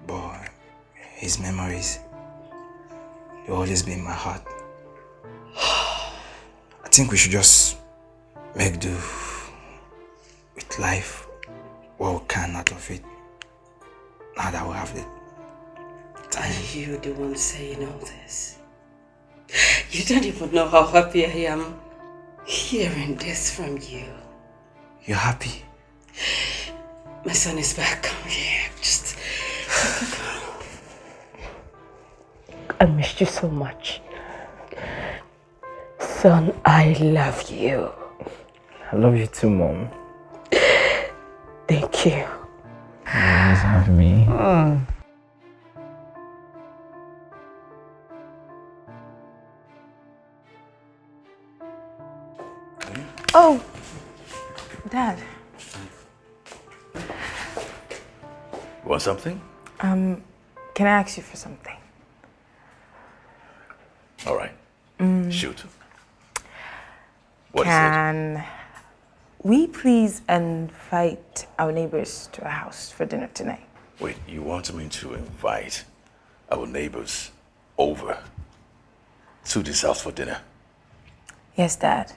but his memories will always be in my heart. I think we should just make do with life, what we can out of it, now that we have the time. Are you the one saying all this? You don't even know how happy I am hearing this from you. You're happy? My son is back. Come here. Just... I missed you so much. Son, I love you. I love you too, Mom. Thank you. You always have me. Oh, Dad. Want something? Can I ask you for something? All right. Shoot. What is it? Can we please invite our neighbors to our house for dinner tonight? Wait, you want me to invite our neighbors over to this house for dinner? Yes, Dad.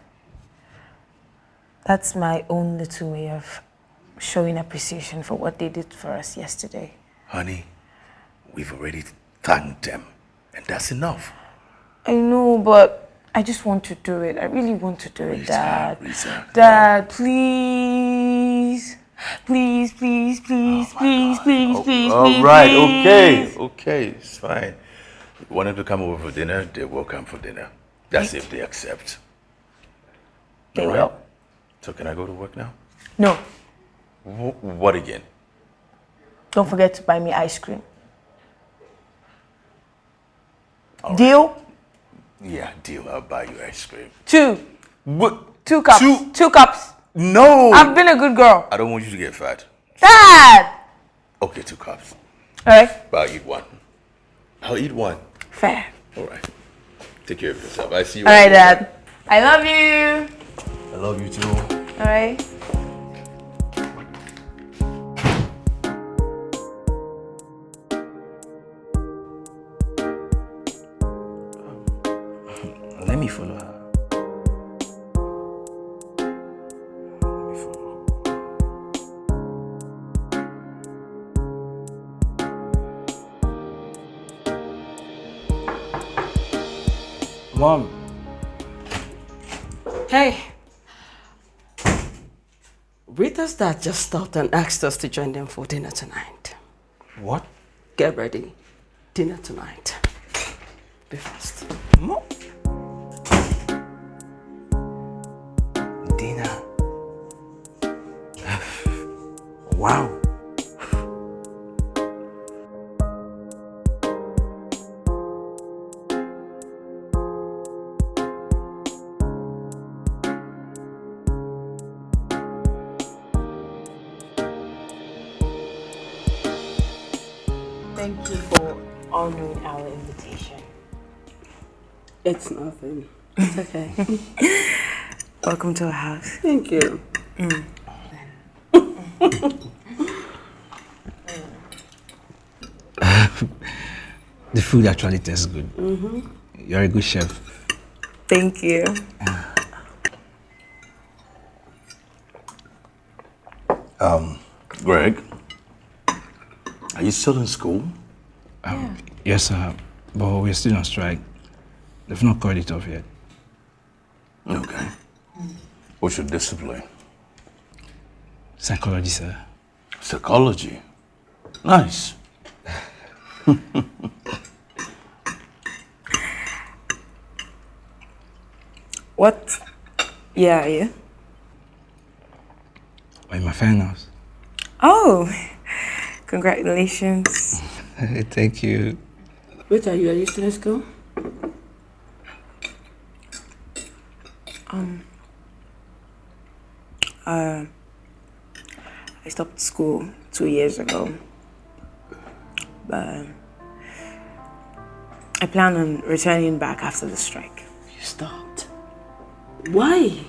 That's my own little way of showing appreciation for what they did for us yesterday. Honey, we've already thanked them, and that's enough. I know, but I just want to do it. I really want to do it, Rita, Dad. Rita, Dad, please. Please, please, please, please, please, please, All please, right, please. okay, it's fine. You want them to come over for dinner, they're welcome for dinner. That's if they accept. They All right? will. So can I go to work now? No, What again? don't forget to buy me ice cream. All Deal? Yeah, deal. I'll buy you ice cream. What? 2 cups. 2 cups. No! I've been a good girl. I don't want you to get fat. Dad! Okay, 2 cups. All right. But I'll eat one. I'll eat one. Fair. All right. Take care of yourself. I see you. All right, Dad. I love you. I love you too. All right. Let me follow her. Let me follow her. Mom. Hey. Rita's dad just stopped and asked us to join them for dinner tonight. What? Get ready. Dinner tonight. Be fast. Mom. Dinner. Wow. Thank you for honoring our invitation. It's nothing. It's okay. Welcome to our house. Thank you. The food actually tastes good. You're a good chef. Thank you. Greg, are you still in school? Yes, sir. But we're still on strike. They've not called it off yet. Okay. What's your discipline? Psychology, sir. Psychology. Nice. What year are you? I'm in my finals. Oh, congratulations. Thank you. Wait, are you still in school? I stopped school 2 years ago, but I plan on returning back after the strike. You stopped. Why?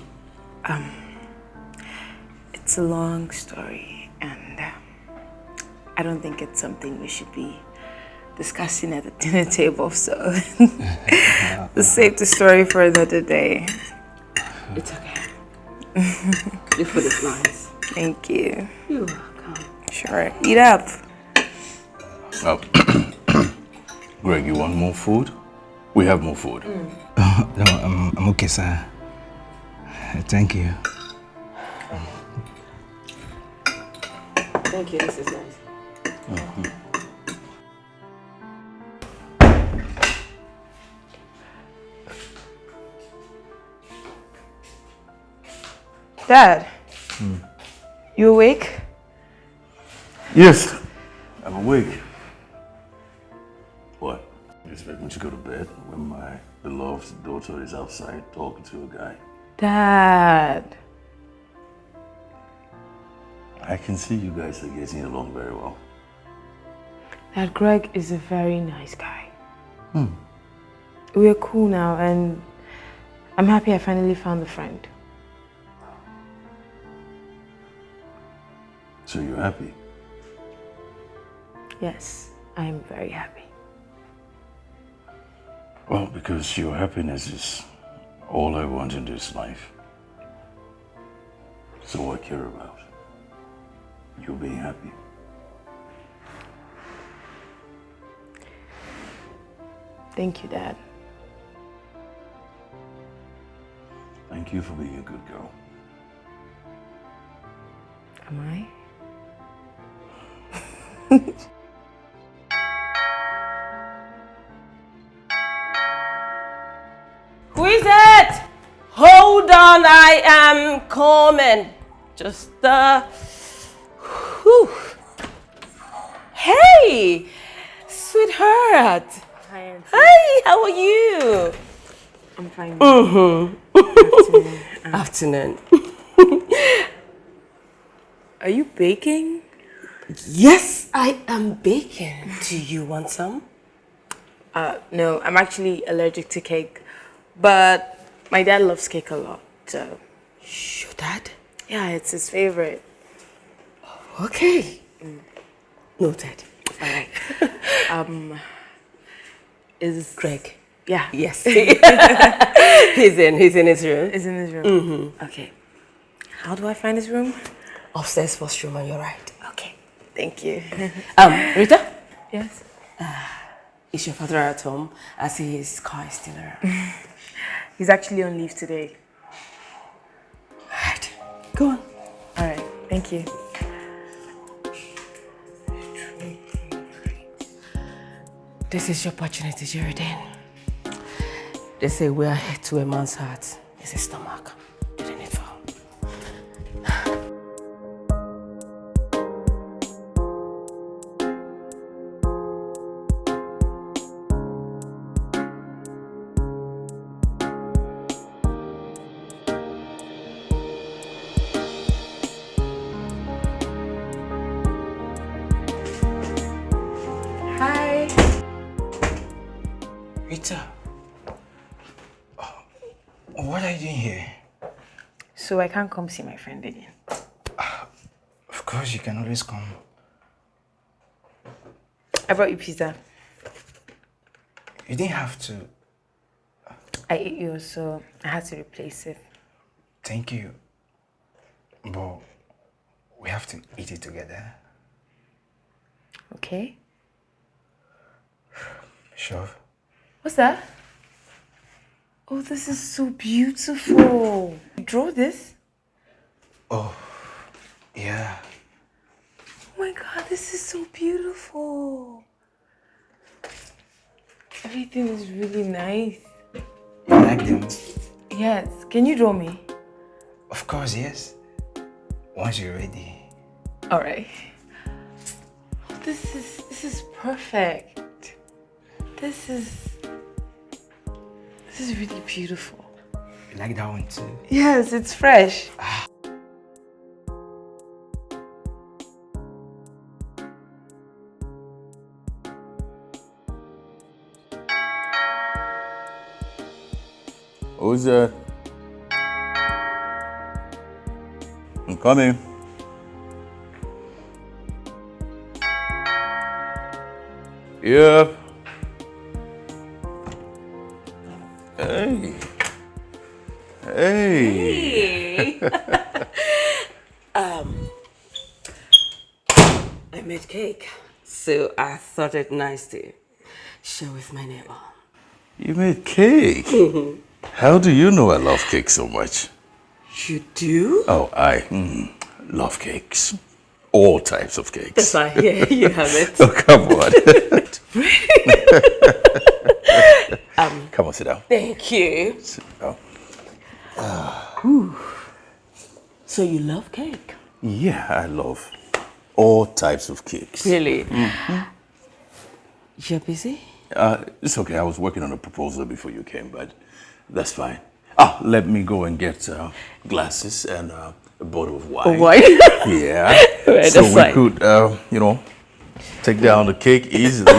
It's a long story, and I don't think it's something we should be discussing at the dinner table, so let's save the story for another day. It's okay. The food is nice. Thank you. You're welcome. Sure, eat up. Oh. Greg, you want more food? We have more food. No, I'm okay, sir. Thank you. Thank you, this is nice. Dad, you awake? Yes, I'm awake. What? You expect me to go to bed when my beloved daughter is outside talking to a guy? Dad. I can see you guys are getting along very well. Dad, Greg is a very nice guy. We're cool now, and I'm happy I finally found a friend. So you're happy? Yes, I'm very happy. Well, because your happiness is all I want in this life. So I care about you being happy. Thank you, Dad. Thank you for being a good girl. Am I? Who is it? Hold on, I am coming. Just, whew. Hey, sweetheart. Hi, Auntie. Hi, how are you? I'm fine. Afternoon. Are you baking? Yes, I am baking. Do you want some? No, I'm actually allergic to cake, but my dad loves cake a lot, so. Your dad? Yeah, it's his favorite. Okay. Noted. All right. Is Greg, Yeah. Yes. He's in his room. It's in his room. Okay. How do I find his room? Upstairs, first room on your right. Okay. Thank you. Rita? Yes. Is your father at home? I see his car is still around. He's actually on leave today. Right. Go on. All right. Thank you. This is your opportunity, Jaredin. They say we are head to a man's heart. It's his stomach. You don't need for. Hi. Rita, what are you doing here? So I can't come see my friend again. Of course, you can always come. I brought you pizza. You didn't have to. I ate yours, so I had to replace it. Thank you. But we have to eat it together. Okay. Sure. What's that? Oh, this is so beautiful. You drew this? Oh, yeah. Oh my God, this is so beautiful. Everything is really nice. You like them? Yes. Can you draw me? Of course, yes. Once you're ready. All right. This is perfect. This is really beautiful. You like that one too? Yes, it's fresh. Who's that? I'm coming. Yep. Hey. Hey. I made cake, so I thought it nice to share with my neighbor. You made cake? How do you know I love cake so much? You do? Oh, I love cakes. All types of cakes. That's why, yeah, you have it. Oh, come on. Come on, sit down. Thank you. Sit down. So you love cake? Yeah, I love all types of cakes. Really? You're busy? It's okay. I was working on a proposal before you came, but that's fine. Let me go and get glasses and a bottle of wine. Wine? Yeah. Right, so that's we fine. could, take down the cake easily.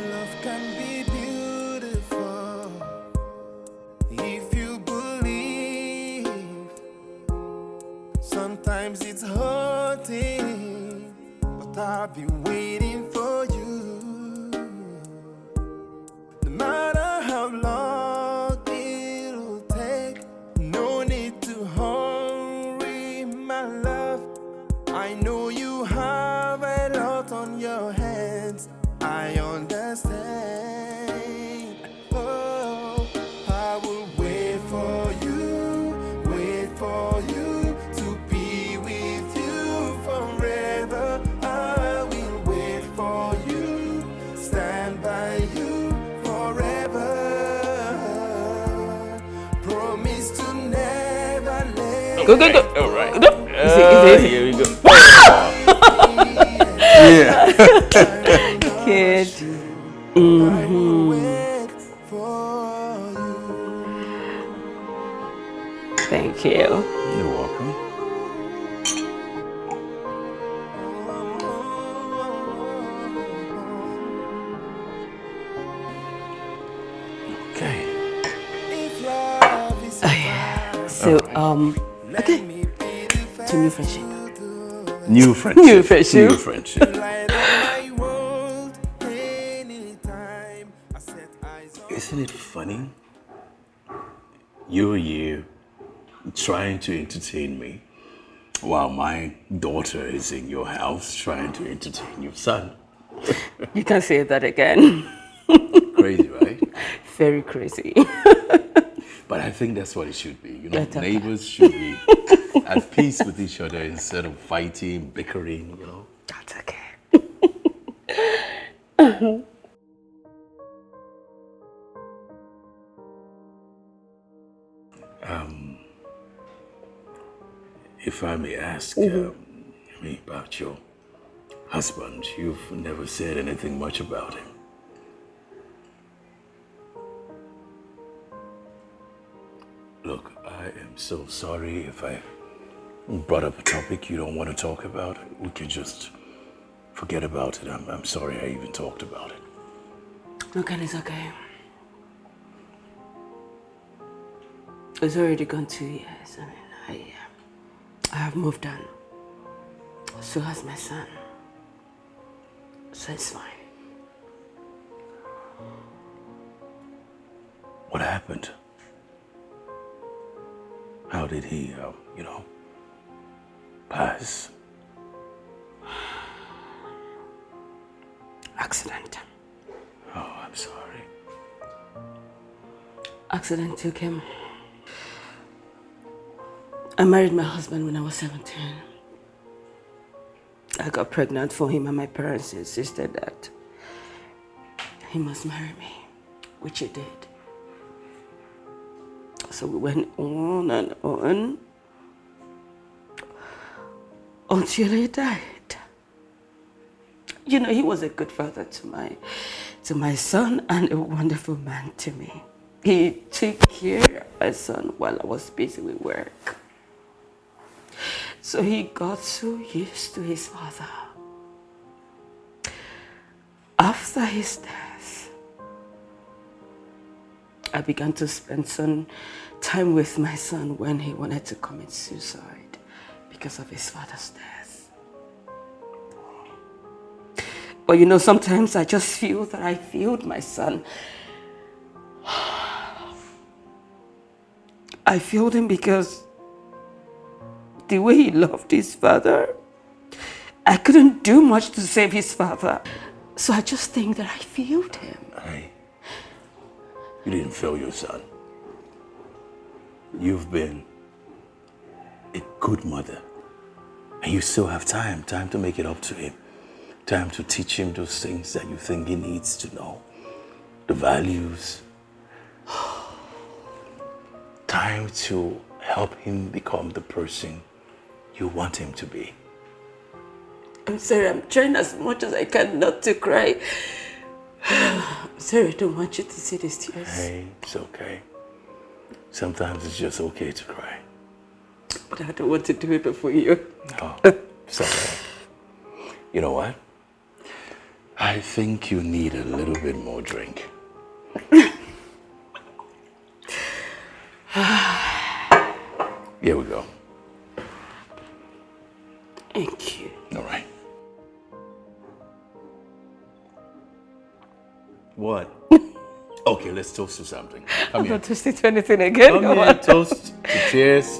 Love can be beautiful if you believe. Sometimes it's hurting, but I've been waiting for you. No matter how long it'll take, no need to hurry, my love. I know you have a lot on your hands. I understand. Oh, I will wait for you to be with you forever. I will wait for you, stand by you forever. Promise to never let Go. All right. Easy. Here we go. Yeah. Kid. wait for you. Thank you. You're welcome. Okay. So, okay. To new friendship. New friendship. New friendship. New friendship. Isn't it funny? You trying to entertain me while my daughter is in your house trying to entertain your son. You can say that again. Crazy, right? Very crazy. But I think that's what it should be. You know, That's okay. neighbors should be at peace with each other instead of fighting, bickering, you know. That's okay. If I may ask me about your husband, you've never said anything much about him. Look, I am so sorry if I brought up a topic you don't want to talk about. We can just forget about it. I'm sorry I even talked about it. Okay, it's okay. It's already gone 2 years. I mean, I have moved on. So has my son. So it's fine. What happened? How did he, pass? Accident. Oh, I'm sorry. Accident took him. I married my husband when I was 17. I got pregnant for him and my parents insisted that he must marry me, which he did. So we went on and on until he died. You know, he was a good father to my son and a wonderful man to me. He took care of my son while I was busy with work. So he got so used to his father. After his death, I began to spend some time with my son when he wanted to commit suicide because of his father's death. But you know, sometimes I just feel that I failed my son. I failed him because the way he loved his father, I couldn't do much to save his father. So I just think that I failed him. Hey, you didn't fail your son. You've been a good mother. And you still have time to make it up to him. Time to teach him those things that you think he needs to know. The values. Time to help him become the person you want him to be. I'm sorry, I'm trying as much as I can not to cry. I'm sorry, I don't want you to see these tears. Hey, it's okay. Sometimes it's just okay to cry. But I don't want to do it before you. Oh, it's okay. You know what? I think you need a little bit more drink. Here we go. Thank you. All right. What? Okay, let's toast to something. Come I'm here. not toasting to anything again. Come Come here, on. toast to cheers.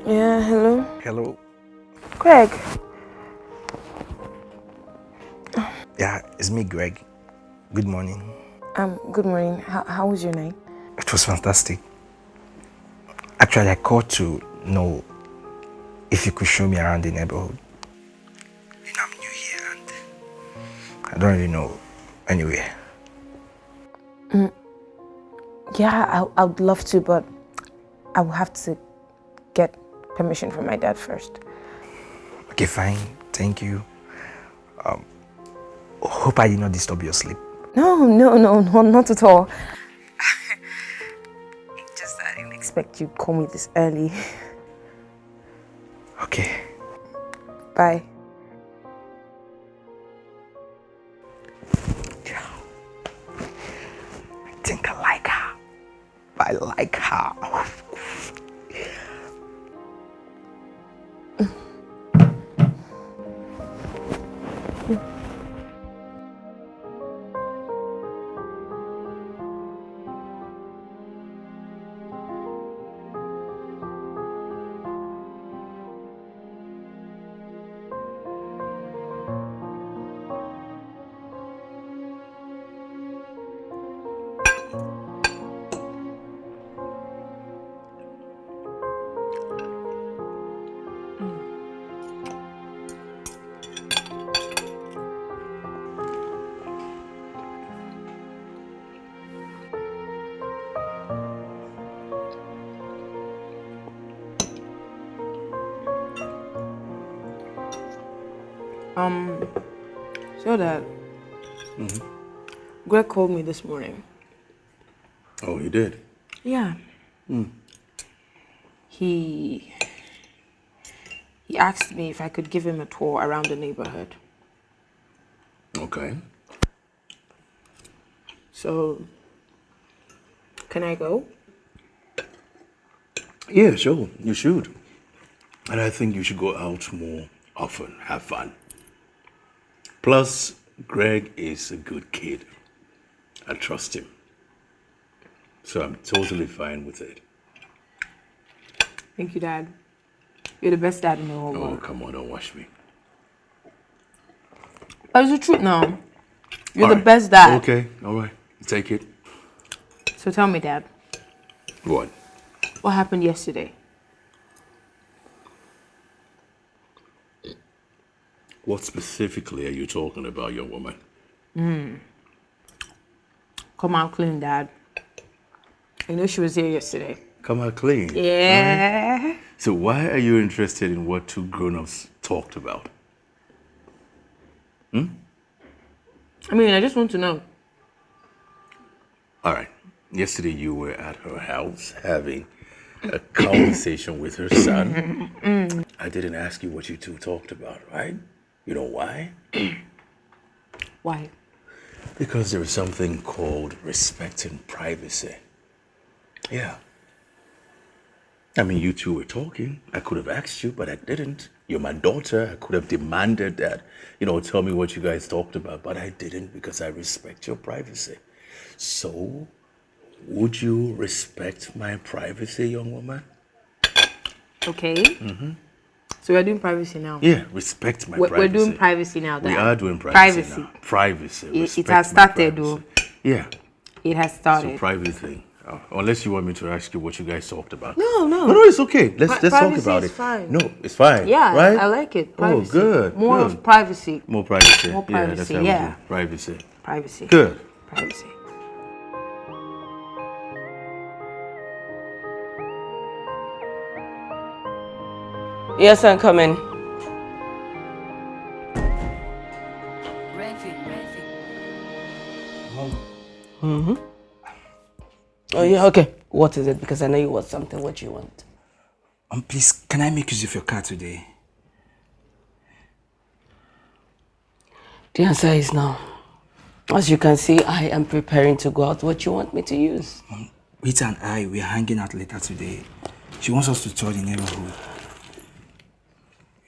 Yeah, hello? Hello. Greg. Yeah, it's me, Greg. Good morning. Good morning. How was your night? It was fantastic. Actually, I called to know if you could show me around the neighborhood. You know, I'm new here and I don't really know anywhere. Yeah, I would love to, but I will have to get permission from my dad first. Okay, fine. Thank you. Hope I did not disturb your sleep. No, not at all. It's just that I didn't expect you to call me this early. Okay. Bye. I think I like her. I like her. So that Greg called me this morning. Oh, he did? Yeah. He asked me if I could give him a tour around the neighborhood. Okay. So, can I go? Yeah, sure. You should. And I think you should go out more often. Have fun. Plus, Greg is a good kid. I trust him. So I'm totally fine with it. Thank you, Dad. You're the best dad in the whole Oh, world. come on, don't watch me. But it's the truth now. You're All the right. best dad. Okay, all right. Take it. So tell me, Dad, What? what happened yesterday? What specifically are you talking about, young woman? Come out clean, Dad. I know she was here yesterday. Come out clean. Yeah. Right? So why are you interested in what two grown-ups talked about? I mean, I just want to know. All right. Yesterday you were at her house having a conversation with her son. I didn't ask you what you two talked about, right? You know why? Why? Because there is something called respecting privacy. Yeah. I mean, you two were talking. I could have asked you, but I didn't. You're my daughter. I could have demanded that, tell me what you guys talked about, but I didn't because I respect your privacy. So, would you respect my privacy, young woman? Okay. So we're doing privacy now. Yeah, respect my privacy. We're doing privacy now. We are doing privacy now. Privacy. It has started, though. Yeah. It has started. So private thing. Unless you want me to ask you what you guys talked about. No, it's okay. Let's talk about it. Fine. No, it's fine. Yeah, right? I like it. Privacy. Oh, good. More good. of privacy. More privacy. More Yeah, that's privacy. how Yeah. we do. Privacy. Privacy. Good. Privacy. Yes, I'm coming. Oh, yeah, okay. What is it? Because I know you want something. What do you want? Please, can I make use of your car today? The answer is no. As you can see, I am preparing to go out. What you want me to use? Rita and I, we're hanging out later today. She wants us to tour the neighborhood.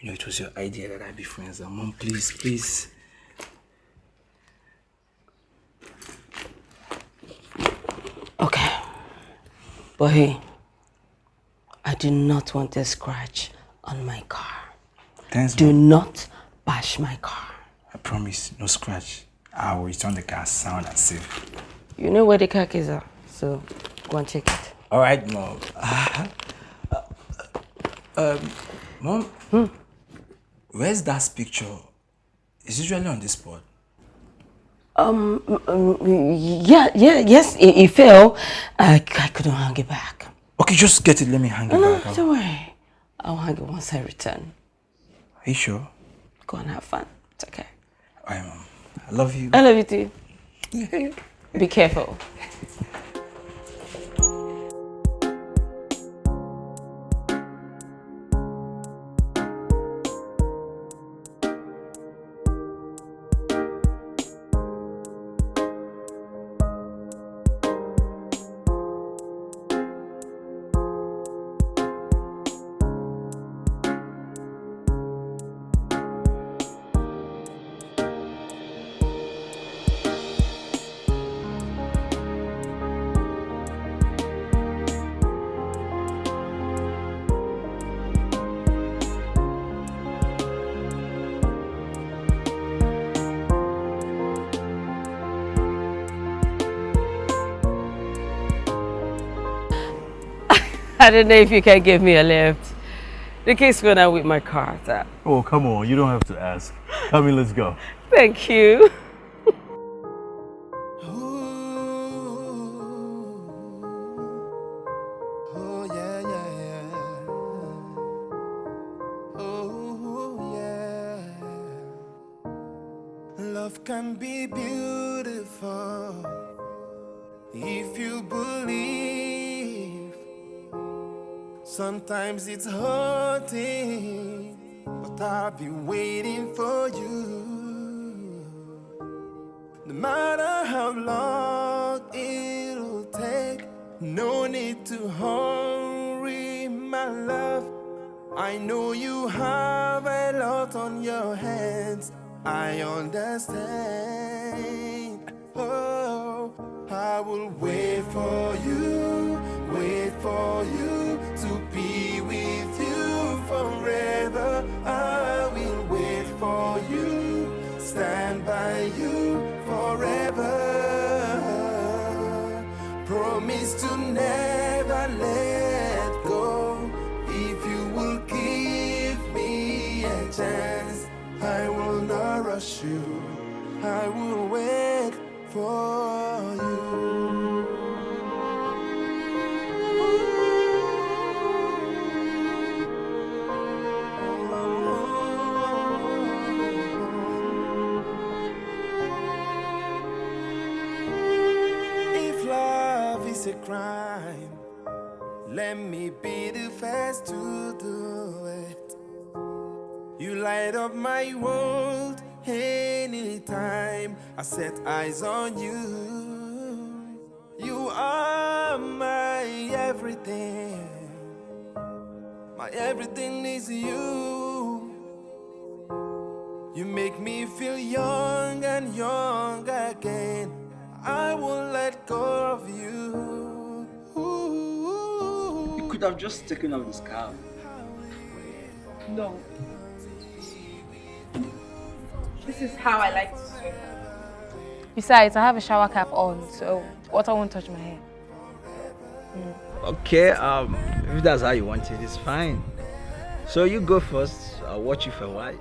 It was your idea that I be friends. Mom, please. Okay. But hey, I do not want a scratch on my car. Thanks, Do Mom. not bash my car. I promise, no scratch. I will return the car sound and safe. You know where the car keys are, so go and check it. All right, Mom. Mom, where's that picture? It's usually on this spot. Yes, it fell. I couldn't hang it back. Okay, just get it. Let me hang it No, back. don't worry. I'll hang it once I return. Are you sure? Go and have fun. It's okay. All right, Mom. I love you. I love you too. Be careful. I don't know if you can give me a lift. The case going on with my car. Oh, come on. You don't have to ask. Come in, let's go. Thank you. Oh yeah, yeah, yeah. Oh yeah. Love can be beautiful if you believe. Sometimes it's hurting, but I'll be waiting for you. No matter how long it'll take, no need to hurry, my love. I know you have a lot on your hands. I understand. Oh, I will wait for you to be with you forever. I will wait for you, stand by you forever. Promise to never let go. If you will give me a chance, I will not rush you. I will wait for you. If love is is a crime. Let me be the first to do it. You light up my world anytime I set eyes on you. You are my everything. My everything is you. You make me feel young and young again. I won't let go of you. You could have just taken off the scarf. No. This is how I like to swim. Besides, I have a shower cap on, so water won't touch my hair. Okay, if that's how you want it, it's fine. So you go first. I'll watch you for a while.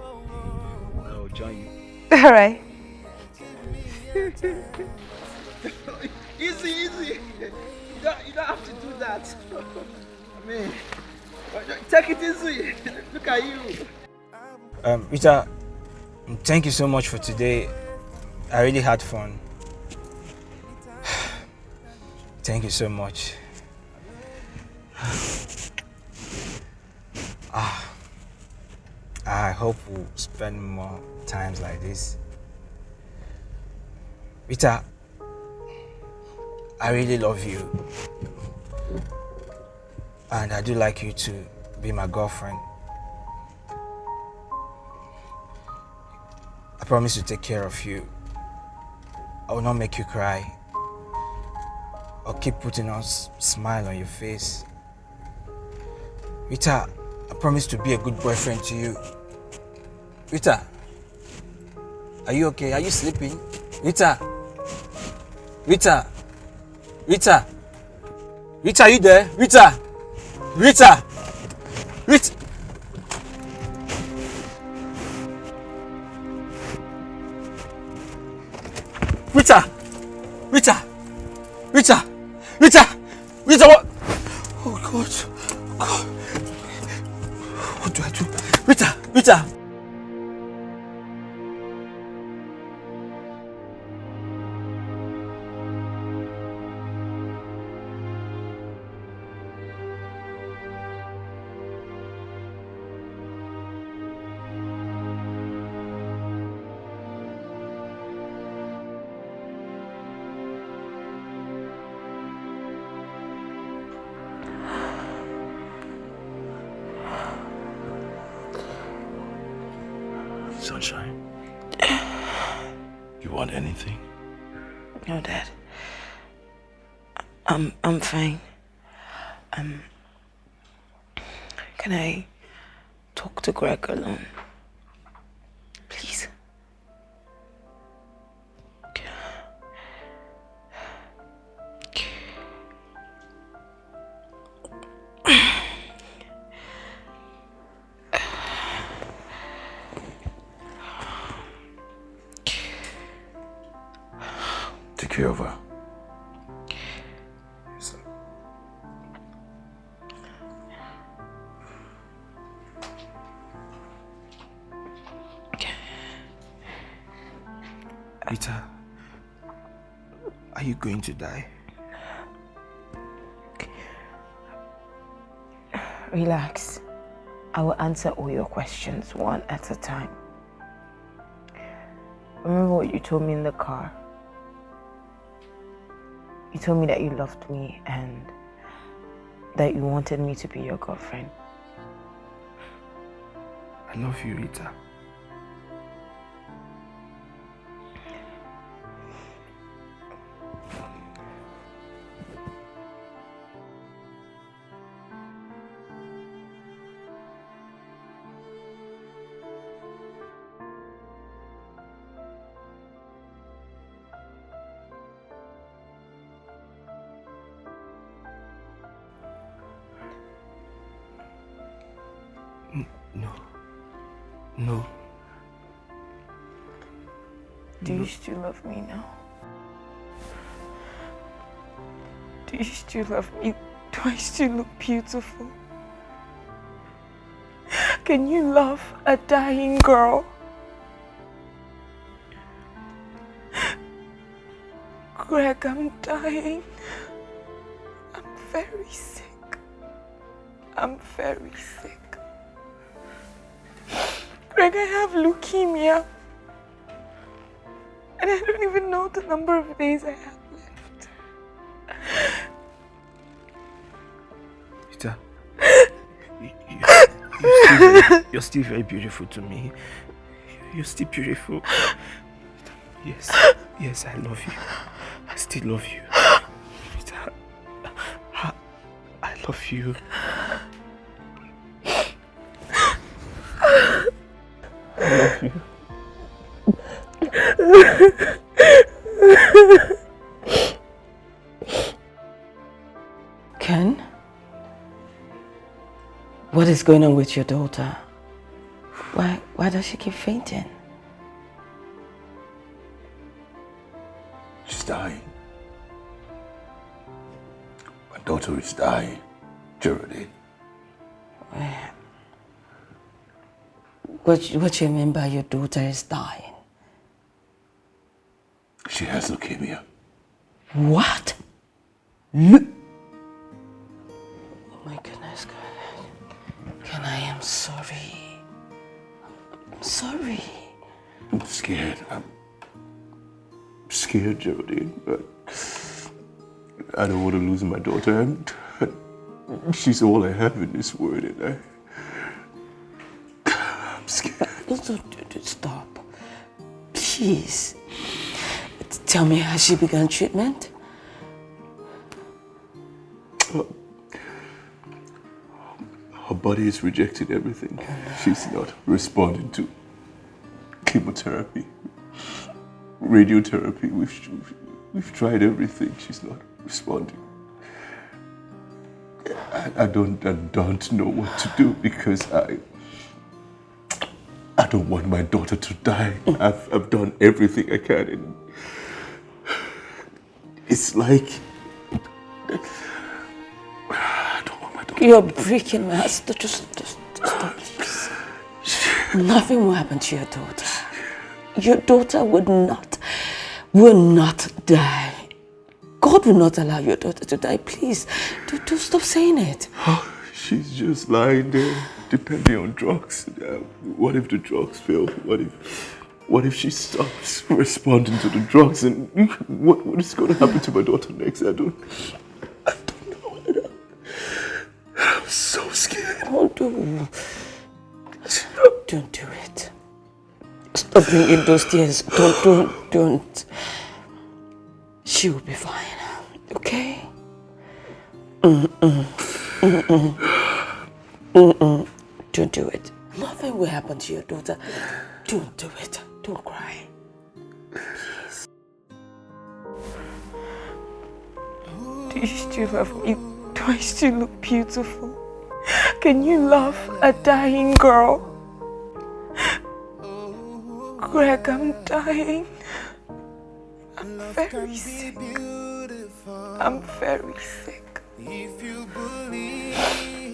I'll join you. All right. Easy. You don't have to do that. I mean, take it easy. Look at you. Rita, thank you so much for today. I really had fun. Thank you so much. I hope we'll spend more times like this. Rita, I really love you. And I do like you to be my girlfriend. I promise to take care of you. I will not make you cry. I'll keep putting a smile on your face. Rita, I promise to be a good boyfriend to you. Rita, are you okay? Are you sleeping? Rita, are you there? Rita. Rita. What? Oh God. What do I do? Rita. Sunshine, you want anything? No, Dad. I'm fine. Can I talk to Greg alone? Please. Take care of her. Yes, sir. Rita, are you going to die? Relax. I will answer all your questions one at a time. Remember what you told me in the car? You told me that you loved me and that you wanted me to be your girlfriend. I love you, Rita. No. Do you still love me now? Do you still love me? Do I still look beautiful? Can you love a dying girl? Greg, I'm dying. very sick. I'm very sick. Greg, I have leukemia. And I don't even know the number of days I have left. Rita, you're still very beautiful to me. You're still beautiful. Yes, yes, I love you. I still love you. Rita, I love you. I love you. Ken? What is going on with your daughter? Why does she keep fainting? She's dying. My daughter is dying, Geraldine. What do you mean by your daughter is dying? She has leukemia. What? Oh my goodness, God. Ken, I am sorry. I'm sorry. I'm scared. I'm scared, Geraldine, but I don't want to lose my daughter. And she's all I have in this world, and I'm scared. Stop. Please. Tell me, has she begun treatment? Her body is rejecting everything. She's not responding to chemotherapy, radiotherapy. We've tried everything. She's not responding. I don't know what to do because I don't want my daughter to die. I've done everything I can, and it's like I don't want my daughter. You're breaking my heart. Just stop, please. Nothing will happen to your daughter. Your daughter will not die. God will not allow your daughter to die. Please, do stop saying it. She's just lying there, depending on drugs. What if the drugs fail? What if she stops responding to the drugs? And what is going to happen to my daughter next? I don't know. I'm so scared. Don't do it. Stop bringing those tears. Don't. She will be fine. Okay? Don't do it. Nothing will happen to your daughter. Don't do it. Don't cry. Please. Do you still love me? Do I still look beautiful? Can you love a dying girl? Greg, I'm dying. I'm very sick. I'm very sick.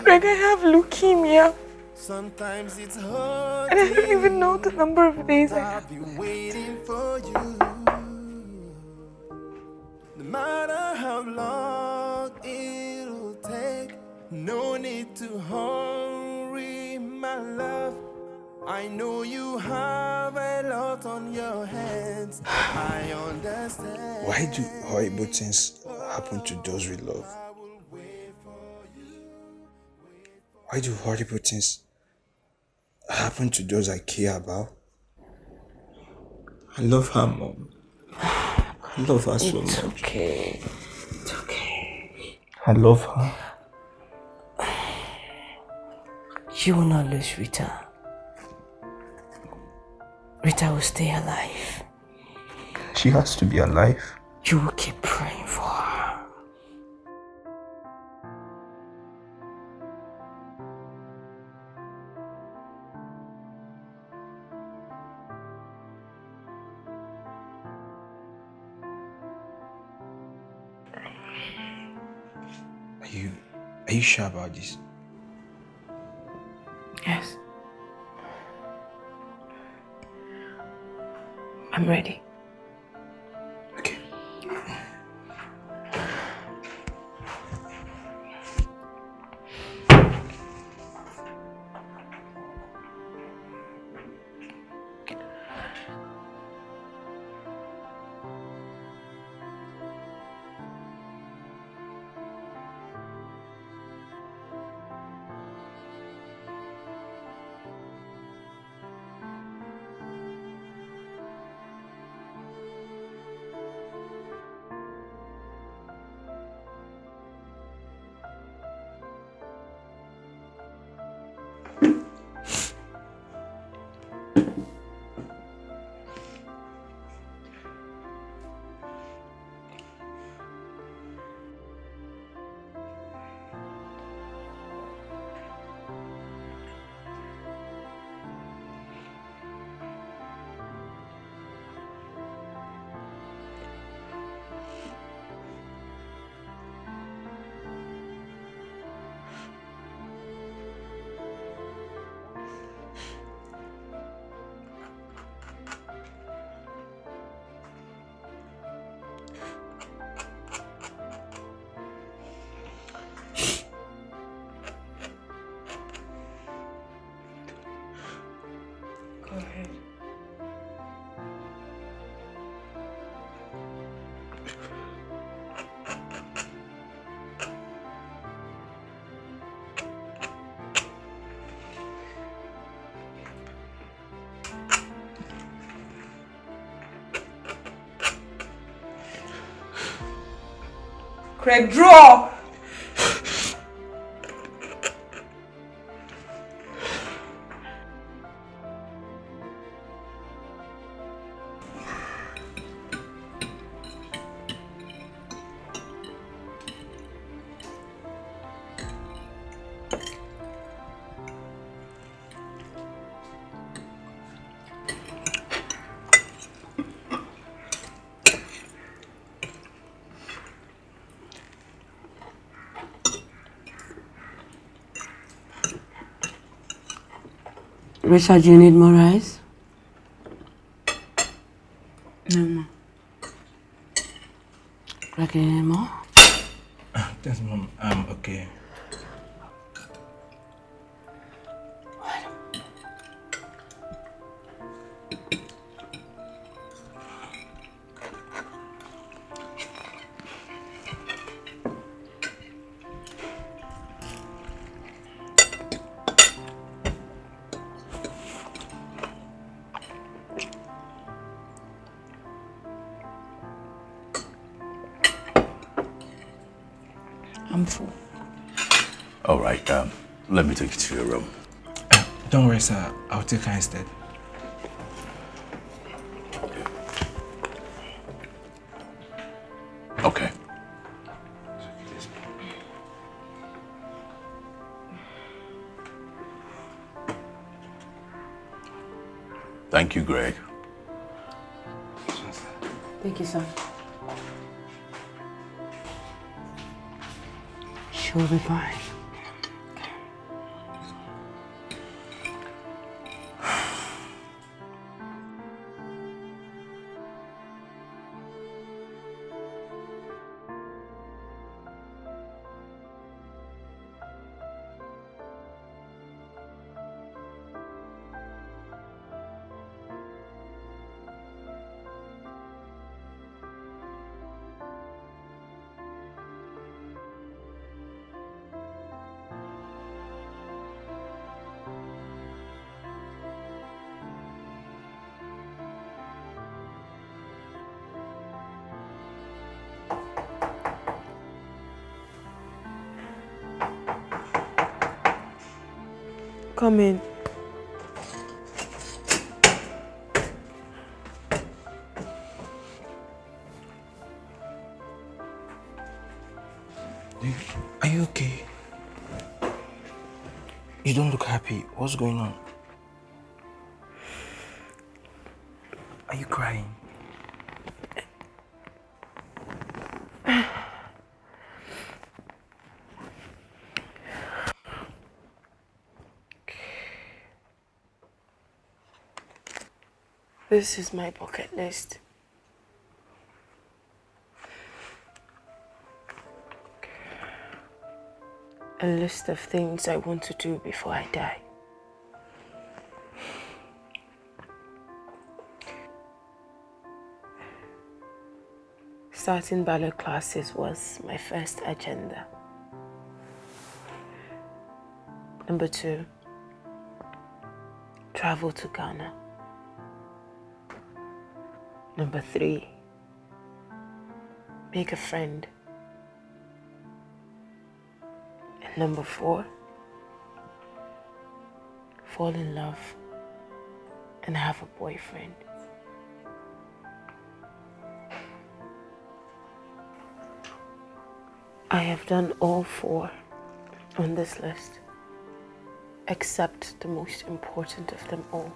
Greg, I have leukemia. Sometimes it's hard. And I don't even know the number of days I have been waiting for you. No matter how long it'll take, no need to hurry, my love. I know you have a lot on your hands. I understand. Why do horrible things happen to those we love? Why do horrible things happen to those I care about? I love her, Mom. I love her so much. It's okay. It's okay. I love her. You will not lose Rita. Rita will stay alive. She has to be alive. You will keep praying for her. Are you sure about this? Yes. I'm ready. Okay. Craig, draw! Richard, you need more rice? No, Mom. Like you need more? Thanks, Mom. Okay. I'm full. All right, let me take you to your room. Don't worry, sir. I'll take her instead. Okay. Thank you, Greg. Thank you, sir. She'll be fine. Come in. Are you okay? You don't look happy. What's going on? Are you crying? This is my bucket list. A list of things I want to do before I die. Starting ballet classes was my first agenda. Number 2, travel to Ghana. Number 3, make a friend. And number 4, fall in love and have a boyfriend. I have done all 4 on this list, except the most important of them all.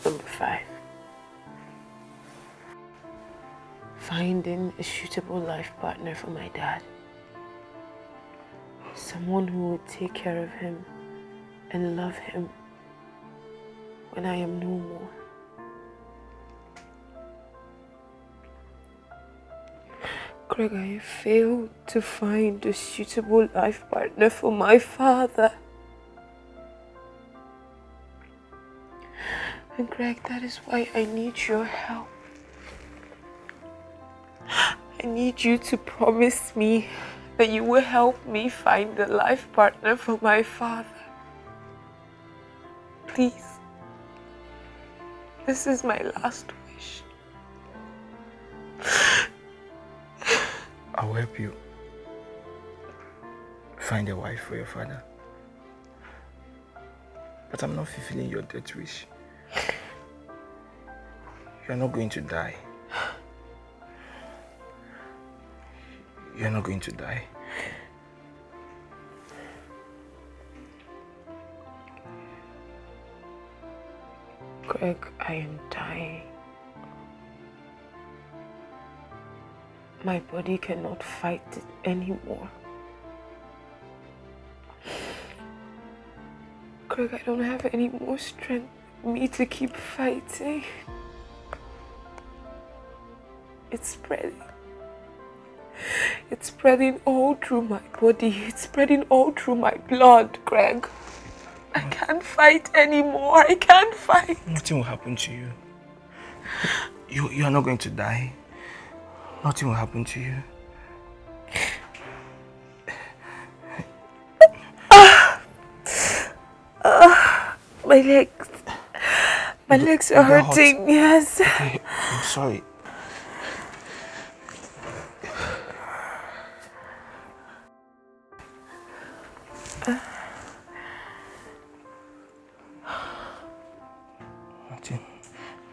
Number 5, finding a suitable life partner for my dad. Someone who would take care of him and love him when I am no more. Greg, I have failed to find a suitable life partner for my father. And Greg, that is why I need your help. I need you to promise me that you will help me find a life partner for my father. Please. This is my last wish. I'll help you find a wife for your father. But I'm not fulfilling your death wish. You're not going to die. You're not going to die. Greg, I am dying. My body cannot fight it anymore. Greg, I don't have any more strength in me to keep fighting. It's spreading. It's spreading all through my body. It's spreading all through my blood, Greg. I can't fight anymore. I can't fight. Nothing will happen to you. You are not going to die. Nothing will happen to you. My legs. My legs are hurting. Hot. Yes. Okay, I'm sorry.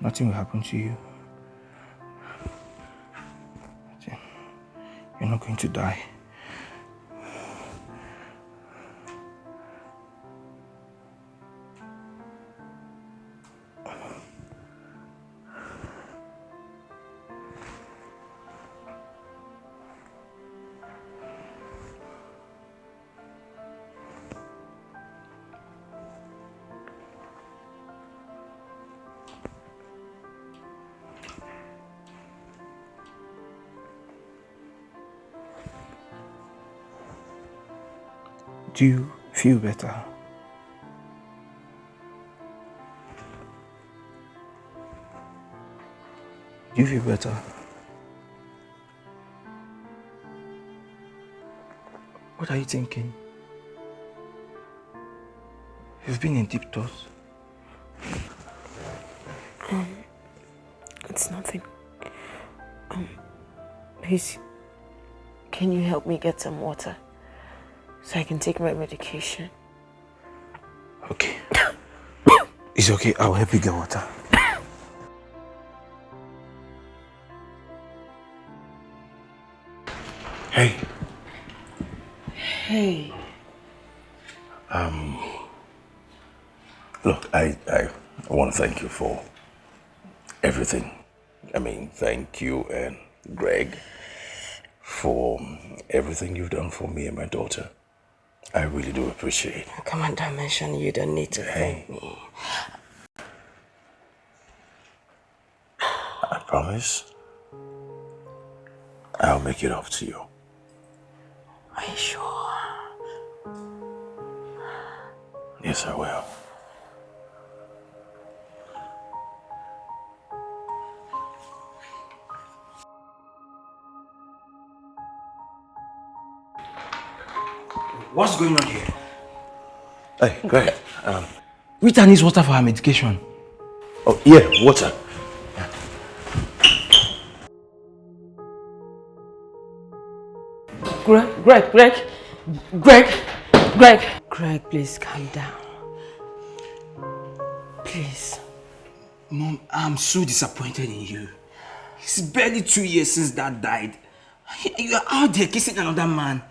Nothing will happen to you. You're not going to die. Do you feel better? Do you feel better? What are you thinking? You've been in deep thoughts. It's nothing. Please, can you help me get some water so I can take my medication? Okay. It's okay, I'll help you get water. Hey. Hey. Look, I want to thank you for everything. I mean, thank you and Greg for everything you've done for me and my daughter. I really do appreciate it. Come on, Dimension, you don't need to thank me. I promise I'll make it up to you. Are you sure? Yes, I will. What's going on here? Hey, Greg. Rita needs water for her medication. Oh, yeah, water. Greg, please calm down. Please. Mom, I'm so disappointed in you. It's barely 2 years since Dad died. You're out there kissing another man.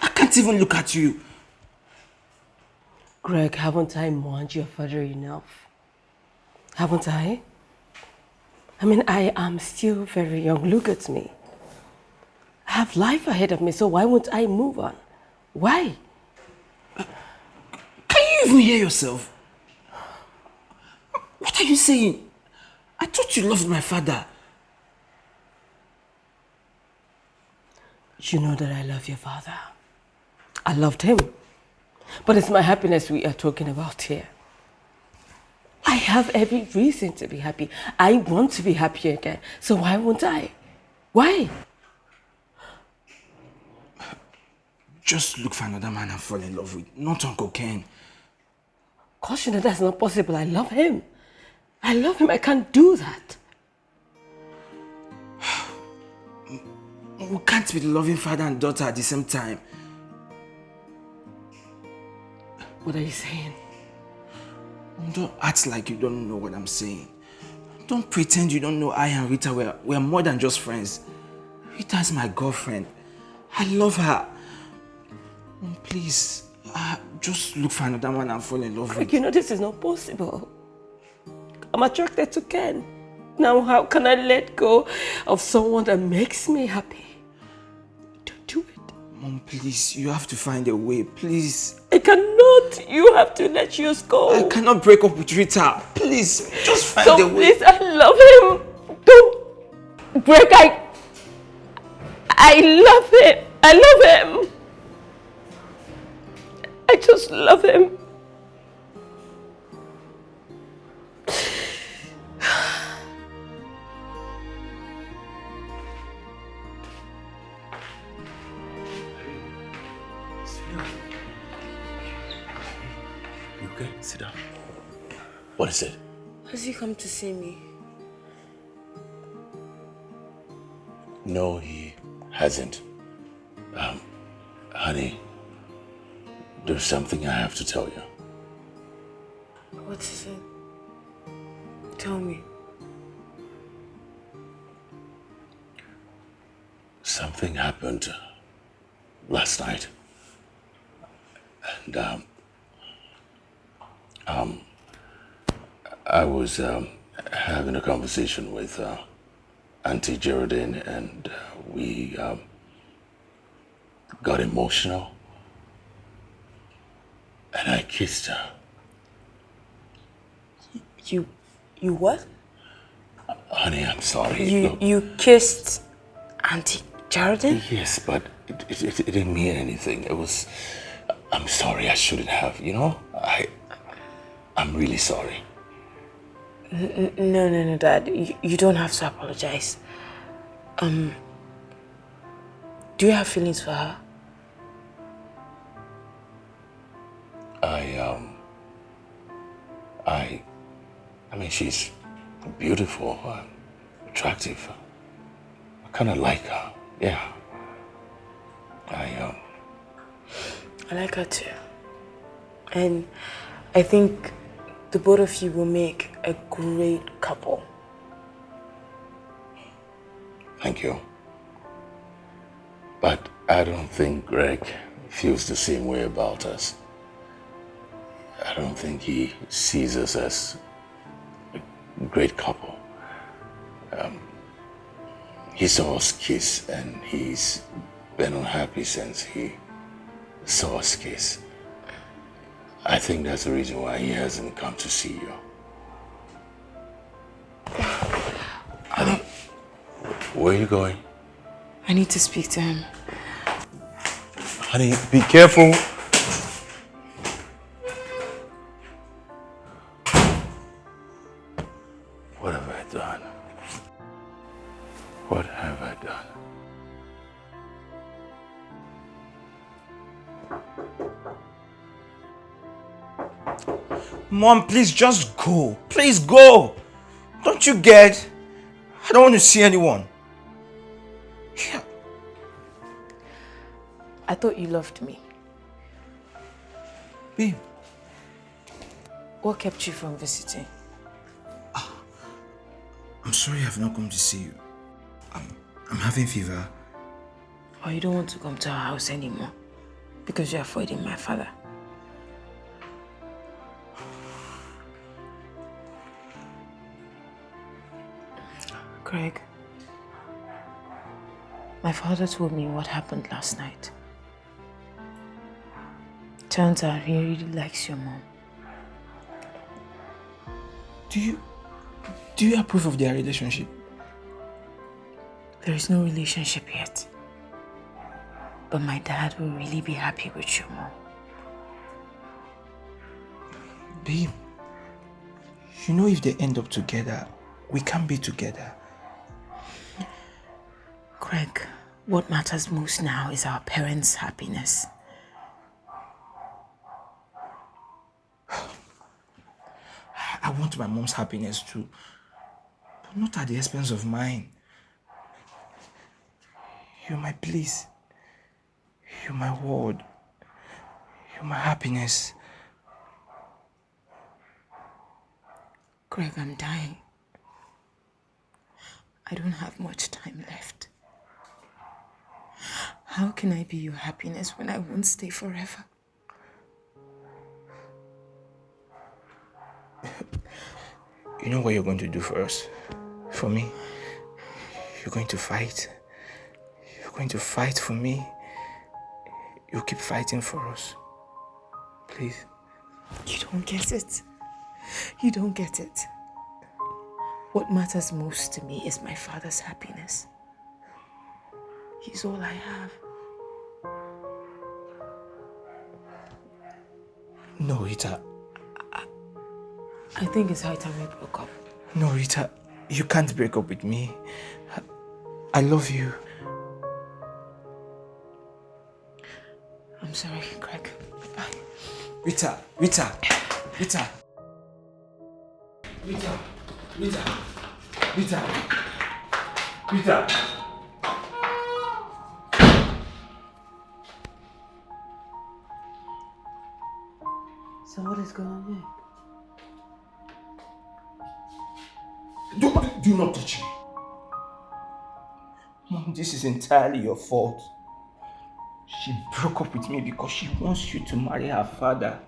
I can't even look at you. Greg, haven't I mourned your father enough? Haven't I? I mean, I am still very young. Look at me. I have life ahead of me, so why won't I move on? Why? Can you even hear yourself? What are you saying? I thought you loved my father. You know that I love your father. I loved him. But it's my happiness we are talking about here. I have every reason to be happy. I want to be happy again. So why won't I? Why? Just look for another man and fall in love with, not Uncle Ken. Gosh, you know that's not possible. I love him. I love him. I can't do that. We can't be the loving father and daughter at the same time. What are you saying? Don't act like you don't know what I'm saying. Don't pretend you don't know I and Rita we're more than just friends. Rita's my girlfriend. I love her. Please, just look for another man and fall in love with. You know this is not possible. I'm attracted to Ken. Now how can I let go of someone that makes me happy? Don't do it. Mom, please, you have to find a way, please. I cannot. You have to let yours go. I cannot break up with Rita. Please, just find a way. Please, I love him. Don't break. I love him. I love him. I just love him. You okay? Sit down. What is it? Has he come to see me? No, he hasn't. Honey, there's something I have to tell you. What is it? Tell me. Something happened last night. And, I was having a conversation with Auntie Geraldine, and we got emotional. And I kissed her. You what? Honey, I'm sorry. Look, You kissed Auntie Geraldine? yes, but it didn't mean anything. It was... I'm sorry, I shouldn't have, you know? I'm really sorry. No, Dad. You don't have to apologize. Do you have feelings for her? I mean, she's beautiful, attractive. I kind of like her, yeah. I like her too. And I think the both of you will make a great couple. Thank you. But I don't think Greg feels the same way about us. I don't think he sees us as a great couple. He saw us kiss and he's been unhappy since he saw us kiss. I think that's the reason why he hasn't come to see you. Honey, where are you going? I need to speak to him. Honey, be careful. What have I done? What have I done? Mom, please just go. Please go. Don't you get? I don't want to see anyone. Yeah. I thought you loved me. Babe. What kept you from visiting? I'm sorry I've not come to see you. I'm having fever. Or you don't want to come to our house anymore because you're avoiding my father? Greg, my father told me what happened last night. Turns out he really likes your mom. Do you approve of their relationship? There is no relationship yet. But my dad will really be happy with your mom. Babe, you know if they end up together, we can't be together. Greg, what matters most now is our parents' happiness. I want my mom's happiness too, but not at the expense of mine. You're my bliss. You're my world. You're my happiness. Greg, I'm dying. I don't have much time left. How can I be your happiness when I won't stay forever? You know what you're going to do for us? For me? You're going to fight. You're going to fight for me. You'll keep fighting for us. Please. You don't get it. You don't get it. What matters most to me is my father's happiness. He's all I have. No, Rita. I think it's high time we broke up. No, Rita. You can't break up with me. I love you. I'm sorry, Greg. Bye. Rita. Rita. Rita. Rita. Rita. Rita. Rita. So what is going on here? Do not touch me. Mom, this is entirely your fault. She broke up with me because she wants you to marry her father.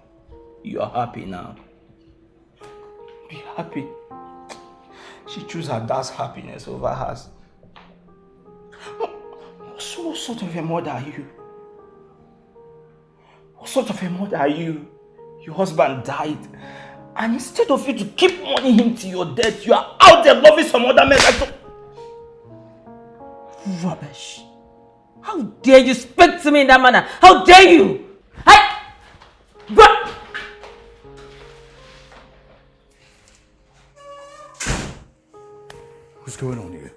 You are happy now. Be happy. She chose her dad's happiness over hers. What sort of a mother are you? What sort of a mother are you? Your husband died. And instead of you to keep mourning him to your death, you are out there loving some other man. Rubbish. How dare you speak to me in that manner? How dare you? What's going on here?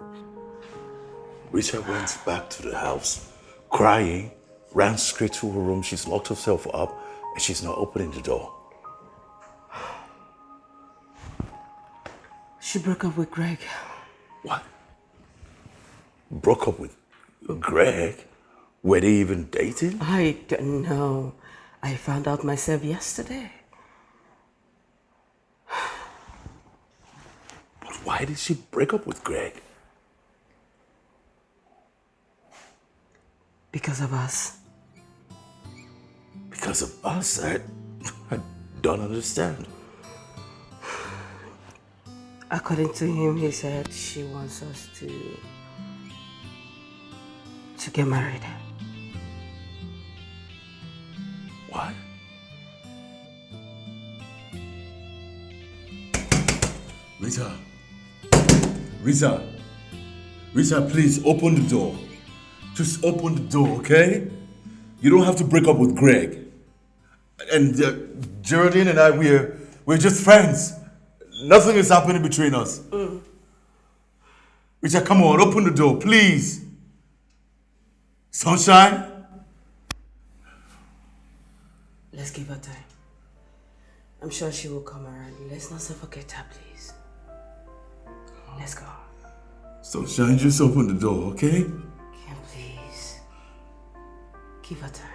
Rita went back to the house, crying, ran straight to her room. She's locked herself up, and she's not opening the door. She broke up with Greg. What? Broke up with Greg? Were they even dating? I don't know. I found out myself yesterday. But why did she break up with Greg? Because of us. Because of us? I don't understand. According to him, he said she wants us to get married. What? Rita. Rita. Rita, please open the door. Just open the door, okay? You don't have to break up with Greg. And Geraldine and I, we're just friends. Nothing is happening between us. Rita, come on, open the door, please. Sunshine? Let's give her time. I'm sure she will come around. Let's not suffocate her, please. Let's go. Sunshine, just open the door, okay? Kim, please. Give her time.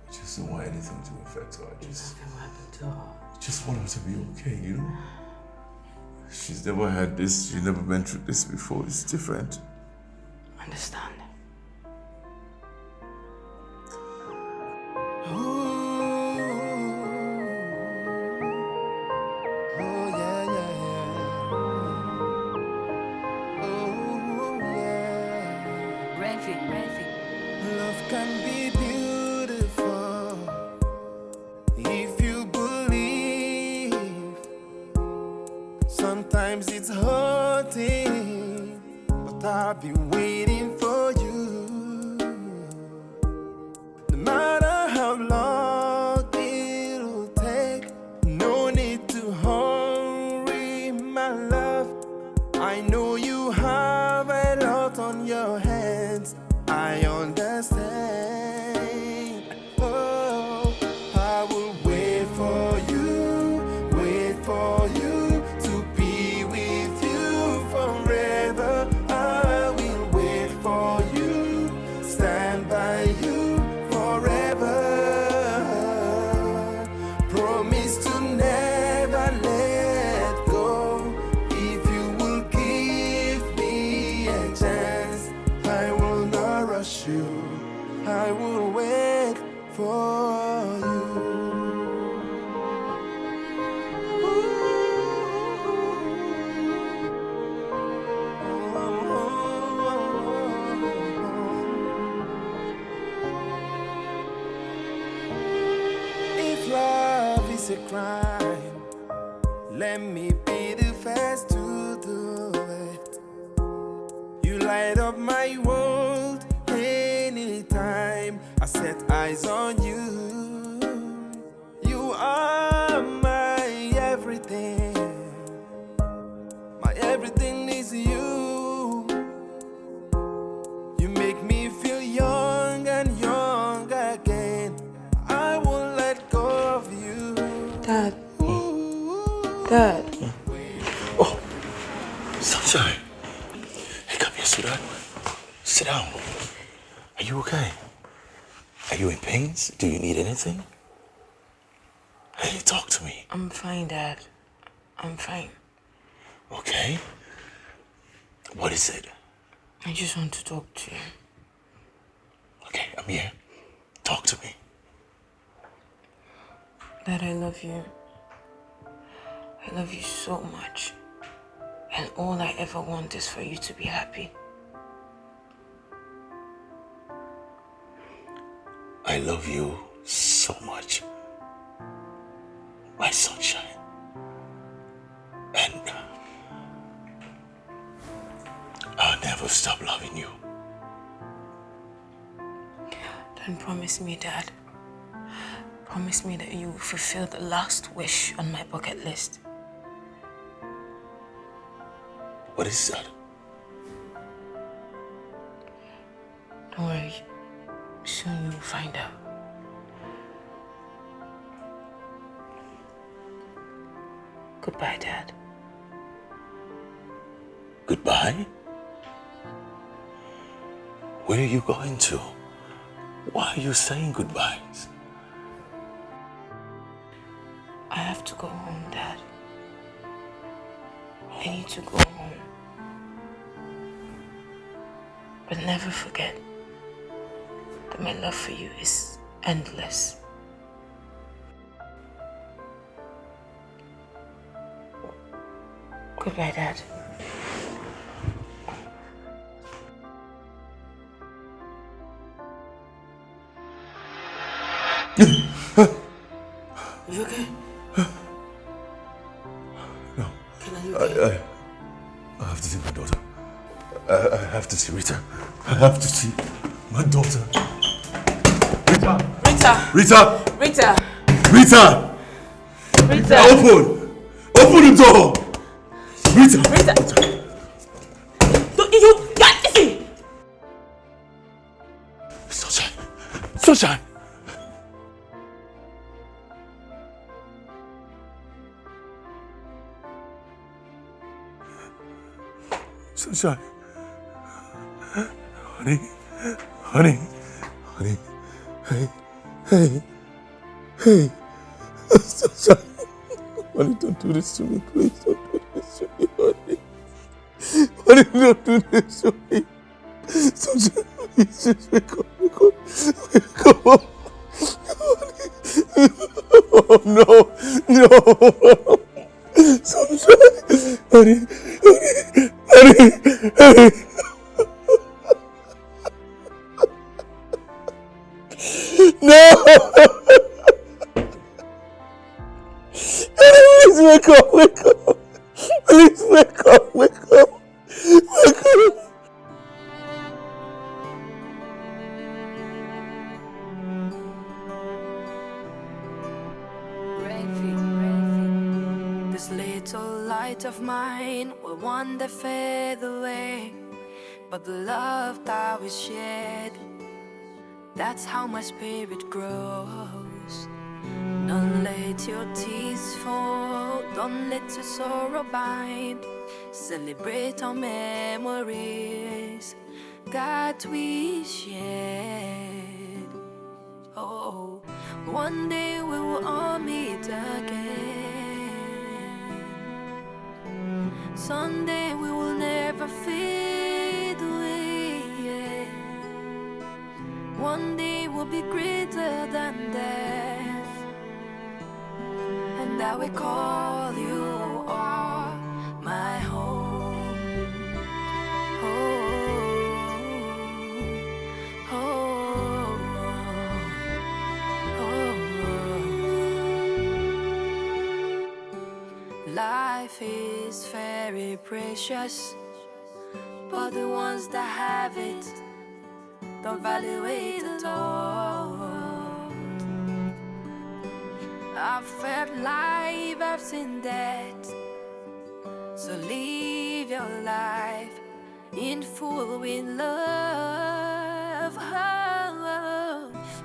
I just don't want anything to affect her. I just Nothing happened to her. just want her to be okay, you know? She's never had this, she's never been through this before. It's different. Understand. Love can be beautiful if you believe. Sometimes it's hurting, but I've been waiting for you. No matter how long it'll take, no need to hurry, my love. I know you have a lot on your hands. I understand. Oh, I will wait for you, wait for you, to be with you forever. I will wait for you, stand by you forever. Promise to never let go. If you will give me a chance, I will not rush you, I will wait for you. If love is a crime, let me be the first to do it. You light up my world anytime I set eyes on you. You are my everything. My everything is you. You make me feel young and young again. I won't let go of you. Dad. Dad. Oh, Sunshine. Hey, come here, sweetheart. Sit down. Are you okay? Are you in pain? Do you need anything? Hey, talk to me. I'm fine, Dad. I'm fine. Okay. What is it? I just want to talk to you. Okay, I'm here. Talk to me. Dad, I love you. I love you so much. And all I ever want is for you to be happy. I love you so much, my sunshine. And I'll never stop loving you. Then promise me, Dad. Promise me that you will fulfill the last wish on my bucket list. What is that? Don't worry. Soon you will find out. Goodbye, Dad. Goodbye? Where are you going to? Why are you saying goodbyes? I have to go home, Dad. I need to go home. But never forget that my love for you is endless. Goodbye, Dad. You okay? No. Are you okay? I have to see my daughter. I have to see Rita. I have to see my daughter. Rita! Rita! Rita! Rita! Rita! Rita! Open! Open the door! Rita! Rita! You got this! Sunshine! Sunshine! Sunshine. Honey. Honey. Honey. Hey. Hey. Hey. Sunshine. Honey, don't do this to me, please. Don't do this to me, honey. Honey, don't do this to me. Sunshine, please just wake up, wake up. Wake up. Honey. Oh, no. No. Sunshine. Honey. Honey. Honey. Honey. No! Please wake up, wake up! Please wake up, wake up! Wake up! This little light of mine will one day fade away, but the love that we shared, that's how my spirit grows. Don't let your tears fall, don't let your sorrow bind. Celebrate our memories that we shared. Oh, one day we will all meet again. Someday we will never fade away. Yeah. One day we'll be greater than death, and I will call you all my home. Oh, oh, oh. Life is very precious, but the ones that have it don't value it at all. I've felt life, I've seen death. So live your life in full with love.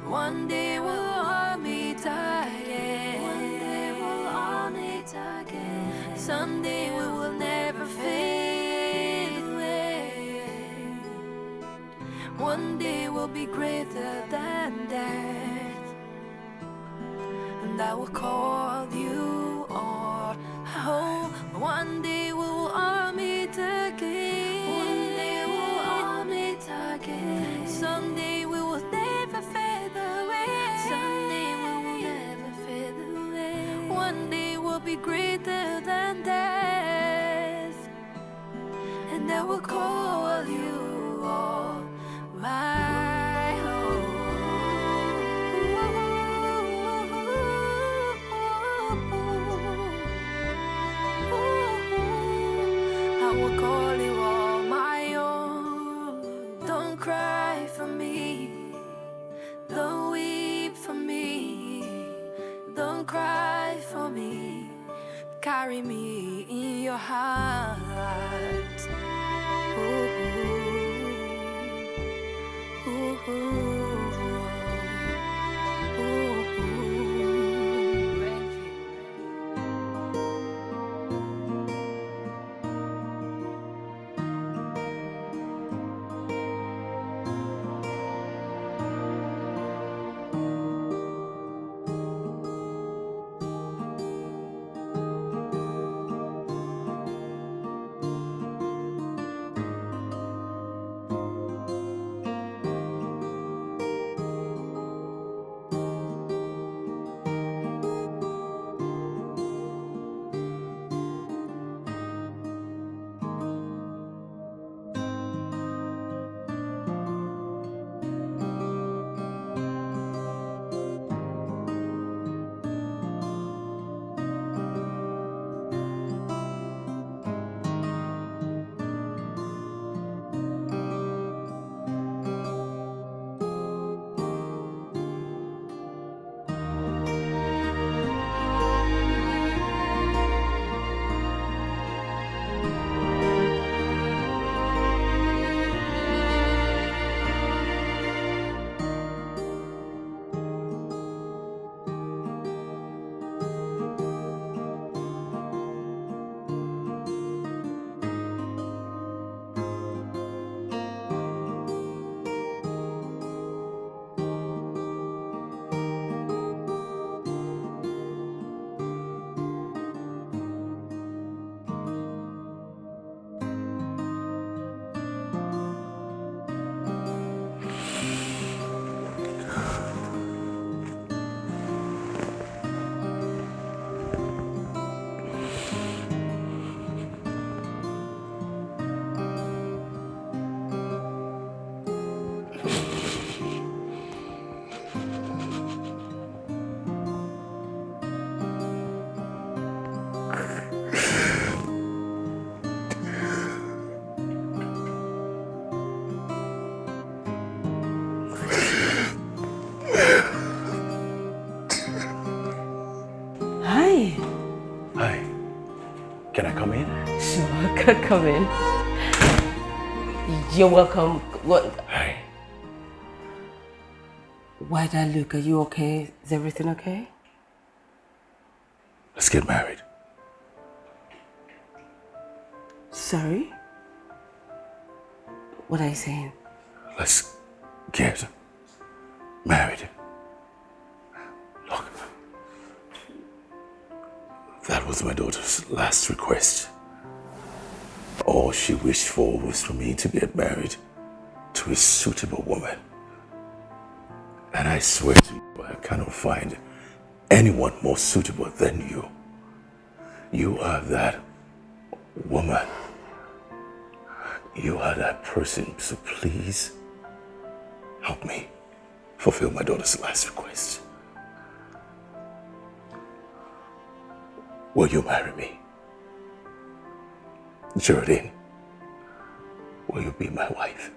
One day we'll all meet again. One day we'll all meet again. Someday we will never fade away. One day we'll be greater than death, and I will call you all home. One day we will all meet again. One day we'll all meet again. Someday we will never fade away. Someday we will never fade away. One day we'll be greater than death, and I will call you all my home. I will call you all my own. Don't cry for me, don't weep for me, don't cry for me. Carry me in your heart. Ooh, ooh, ooh, ooh. Can I come in? Sure, come in. You're welcome. What? Hi. Why'd I look? Are you okay? Is everything okay? Let's get married. Sorry? What are you saying? Let's get married. Look, that was my daughter's last request. All she wished for was for me to get married to a suitable woman. And I swear to you, I cannot find anyone more suitable than you. You are that woman. You are that person, so please help me fulfill my daughter's last request. Will you marry me? Geraldine, will you be my wife?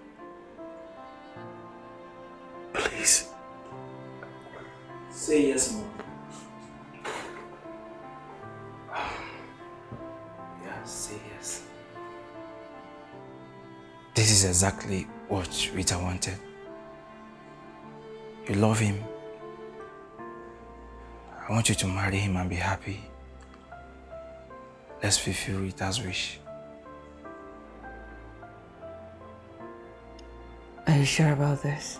Please. Say yes, Mom. Yeah, say yes. This is exactly what Rita wanted. You love him. I want you to marry him and be happy. Let's fulfill Rita's wish. Are you sure about this?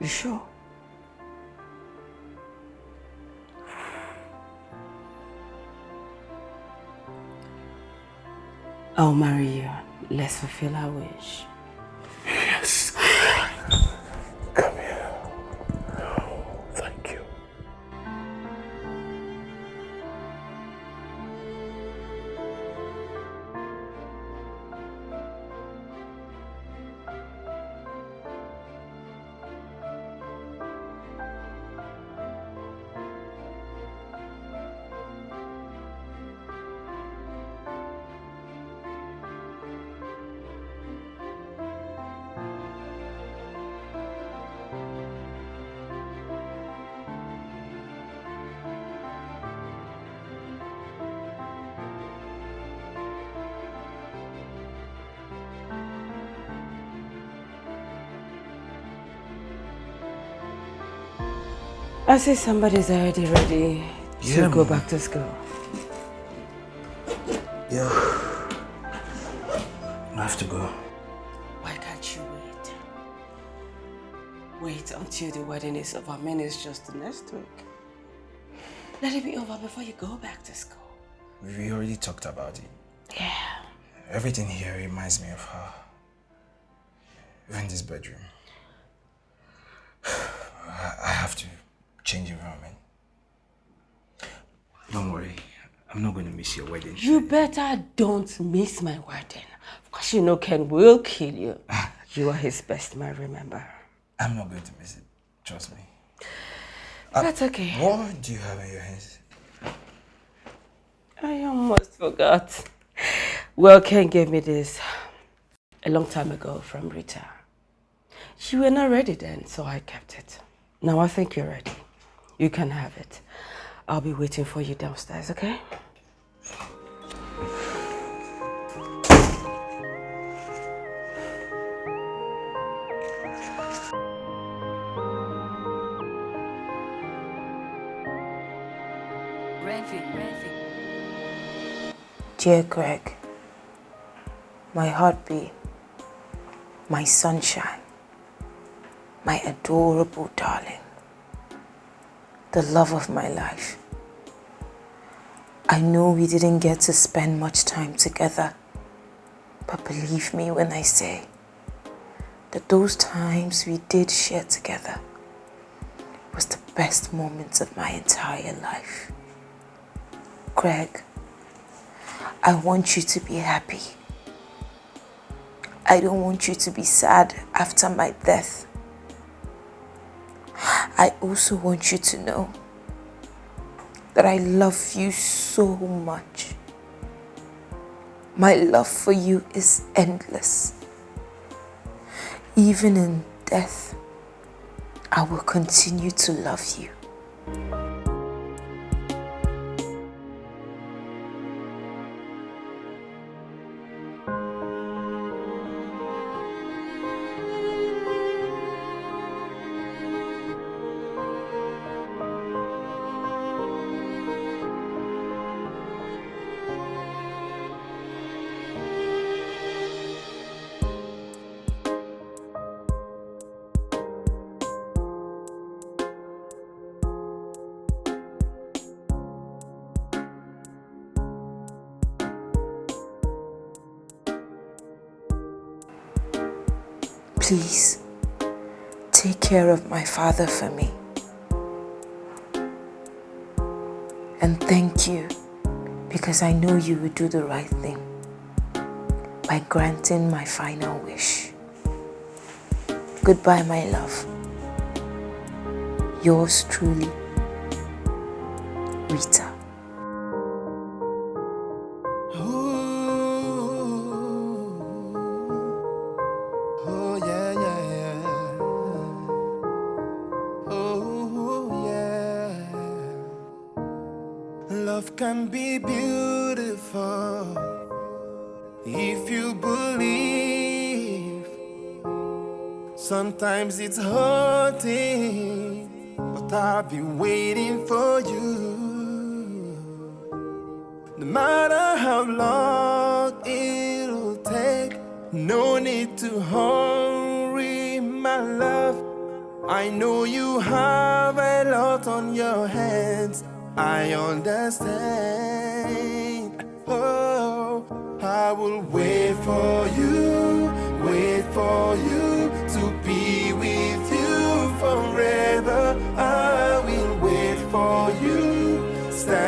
You sure? I'll marry you. Let's fulfill our wish. Yes. Come here. Thank you. I see somebody's already ready to go back to school. Yeah. I have to go. Why can't you wait? Wait until the wedding is over. I mean, it's just next week. Let it be over before you go back to school. We already talked about it. Yeah. Everything here reminds me of her. Even this bedroom. I have to change environment. Don't worry. I'm not going to miss your wedding. You better don't miss my wedding. Of course, you know Ken will kill you. You are his best man, remember? I'm not going to miss it. Trust me. That's okay. What do you have in your hands? I almost forgot. Well, Ken gave me this a long time ago from Rita. You were not ready then, so I kept it. Now I think you're ready. You can have it. I'll be waiting for you downstairs, okay? Dear Greg, my heartbeat, my sunshine, my adorable darling, the love of my life. I know we didn't get to spend much time together, but believe me when I say that those times we did share together was the best moments of my entire life. Greg, I want you to be happy. I don't want you to be sad after my death. I also want you to know that I love you so much. My love for you is endless. Even in death, I will continue to love you. Please, take care of my father for me. And thank you, because I know you will do the right thing by granting my final wish. Goodbye, my love. Yours truly, Rita. Oh yeah, yeah, yeah. Oh yeah. Love can be beautiful if you believe. Sometimes it's hurting, but I've been waiting for you. No matter how long it'll take, no need to hurry, my love. I know you have a lot on your hands. I understand. Oh, I will wait for you, wait for you.